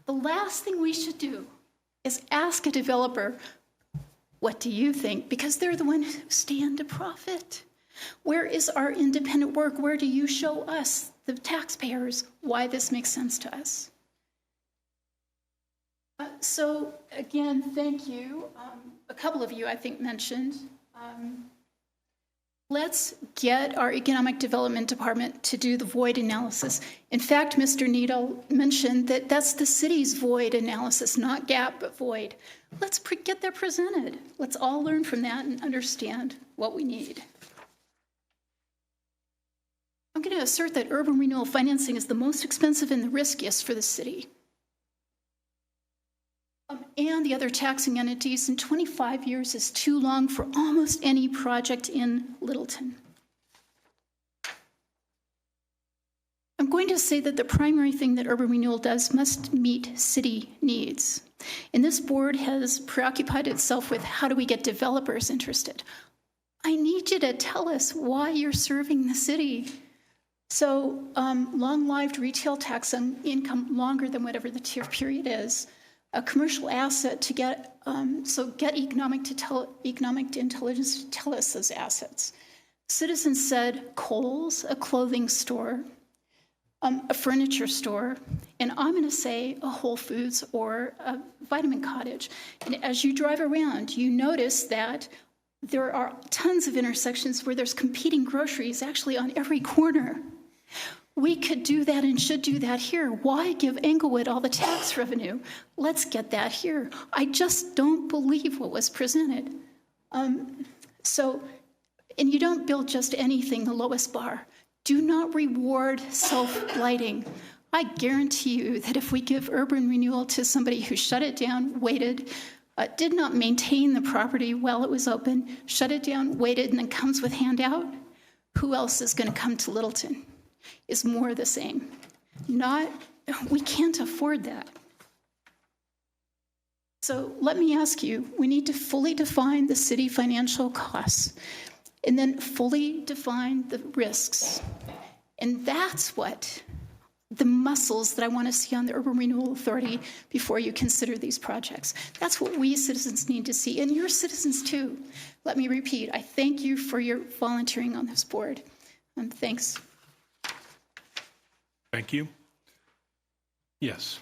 Speaker 14: The last thing we should do is ask a developer, what do you think? Because they're the ones who stand to profit. Where is our independent work? Where do you show us, the taxpayers, why this makes sense to us? So again, thank you. A couple of you, I think, mentioned. Let's get our economic development department to do the void analysis. In fact, Mr. Needle mentioned that that's the city's void analysis, not gap, but void. Let's get that presented. Let's all learn from that and understand what we need. I'm going to assert that urban renewal financing is the most expensive and the riskiest for the city. And the other taxing entities, and 25 years is too long for almost any project in Littleton. I'm going to say that the primary thing that urban renewal does must meet city needs. And this board has preoccupied itself with how do we get developers interested. I need you to tell us why you're serving the city. So long-lived retail tax on income longer than whatever the tier period is. A commercial asset to get, get economic intelligence to tell us those assets. Citizens said Kohl's, a clothing store, a furniture store, and I'm going to say a Whole Foods or a Vitamin Cottage. And as you drive around, you notice that there are tons of intersections where there's competing groceries actually on every corner. We could do that and should do that here. Why give Englewood all the tax revenue? Let's get that here. I just don't believe what was presented. And you don't build just anything, the lowest bar. Do not reward self-blighting. I guarantee you that if we give urban renewal to somebody who shut it down, waited, did not maintain the property while it was open, shut it down, waited, and then comes with handout, who else is going to come to Littleton? Is more the same. We can't afford that. So let me ask you, we need to fully define the city financial costs and then fully define the risks. And that's what the muscles that I want to see on the Urban Renewal Authority before you consider these projects. That's what we citizens need to see, and your citizens too. Let me repeat, I thank you for your volunteering on this board. Thanks.
Speaker 2: Thank you. Yes.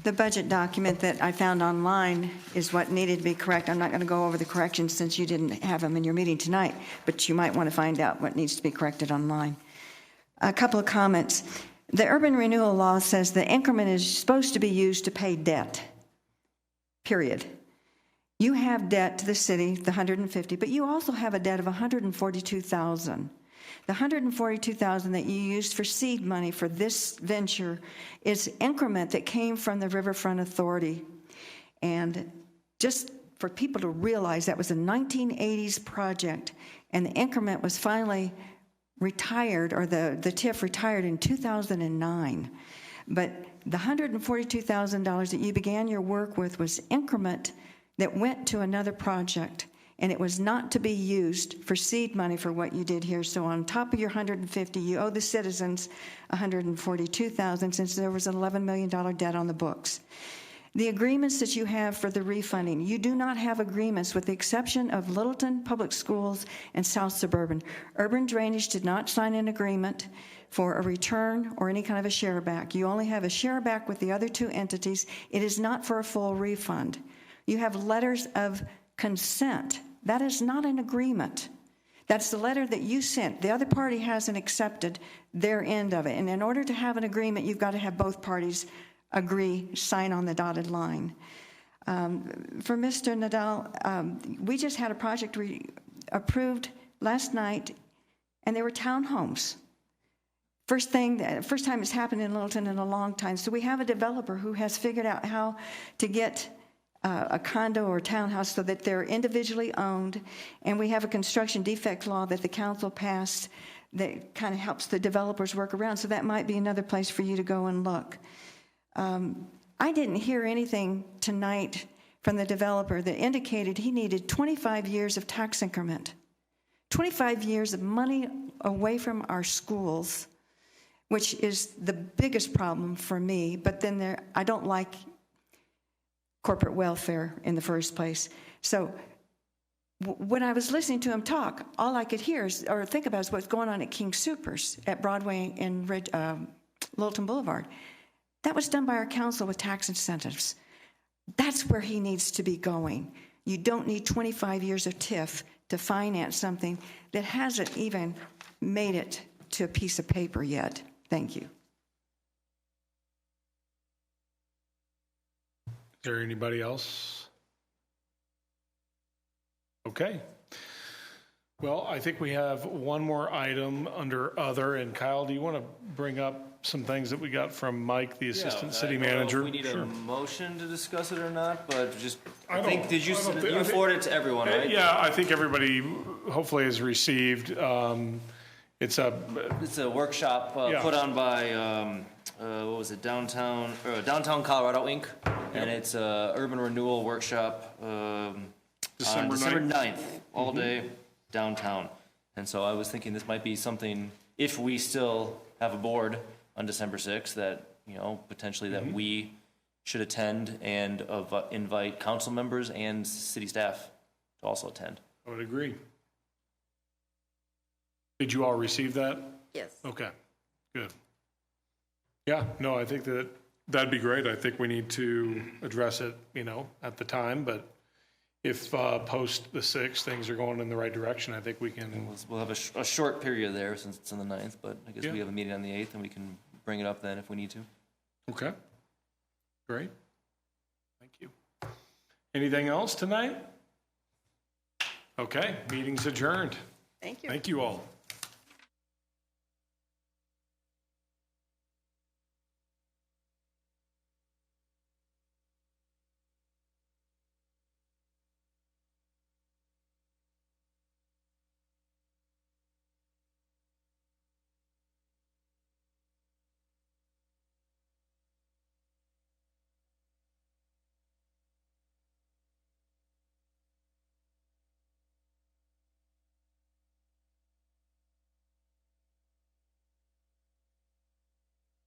Speaker 7: The budget document that I found online is what needed to be correct. I'm not going to go over the corrections since you didn't have them in your meeting tonight, but you might want to find out what needs to be corrected online. A couple of comments. The urban renewal law says the increment is supposed to be used to pay debt, period. You have debt to the city, the 150, but you also have a debt of $142,000. The $142,000 that you used for seed money for this venture is increment that came from the Riverfront Authority. And just for people to realize, that was a 1980s project, and the increment was finally retired, or the TIF retired in 2009. But the $142,000 that you began your work with was increment that went to another project, and it was not to be used for seed money for what you did here. So on top of your 150, you owe the citizens $142,000 since there was an $11 million debt on the books. The agreements that you have for the refunding, you do not have agreements with the exception of Littleton Public Schools and South Suburban. Urban Drainage did not sign an agreement for a return or any kind of a share back. You only have a share back with the other two entities. It is not for a full refund. You have letters of consent. That is not an agreement. That's the letter that you sent. The other party hasn't accepted their end of it. And in order to have an agreement, you've got to have both parties agree, sign on the dotted line. For Mr. Nadal, we just had a project approved last night, and there were townhomes. First time it's happened in Littleton in a long time. So we have a developer who has figured out how to get a condo or townhouse so that they're individually owned, and we have a construction defect law that the council passed that kind of helps the developers work around, so that might be another place for you to go and look. I didn't hear anything tonight from the developer that indicated he needed 25 years of tax increment, 25 years of money away from our schools, which is the biggest problem for me, but then I don't like corporate welfare in the first place. So when I was listening to him talk, all I could hear or think about is what's going on at King Soopers at Broadway and Littleton Boulevard. That was done by our council with tax incentives. That's where he needs to be going. You don't need 25 years of TIF to finance something that hasn't even made it to a piece of paper yet. Thank you.
Speaker 2: Is there anybody else? Okay. Well, I think we have one more item under other, and Kyle, do you want to bring up some things that we got from Mike, the assistant city manager?
Speaker 3: I don't know if we need a motion to discuss it or not, but just,
Speaker 2: I think,
Speaker 3: you forwarded it to everyone, right?
Speaker 2: Yeah, I think everybody hopefully has received. It's a
Speaker 3: workshop put on by, what was it, Downtown Colorado Inc., and it's a urban renewal workshop on December 9th, all day downtown. And so I was thinking this might be something, if we still have a board on December 6th, that, potentially that we should attend and invite council members and city staff to also attend.
Speaker 2: I would agree. Did you all receive that?
Speaker 8: Yes.
Speaker 2: Okay, good. Yeah, no, I think that That'd be great. I think we need to address it, at the time, but if post the 6th, things are going in the right direction, I think we can.
Speaker 3: We'll have a short period there since it's on the 9th, but I guess
Speaker 2: Yeah.
Speaker 3: we have a meeting on the 8th and we can bring it up then if we need to.
Speaker 2: Okay. Great. Thank you. Anything else tonight? Okay, meeting's adjourned.
Speaker 8: Thank you.
Speaker 2: Thank you all.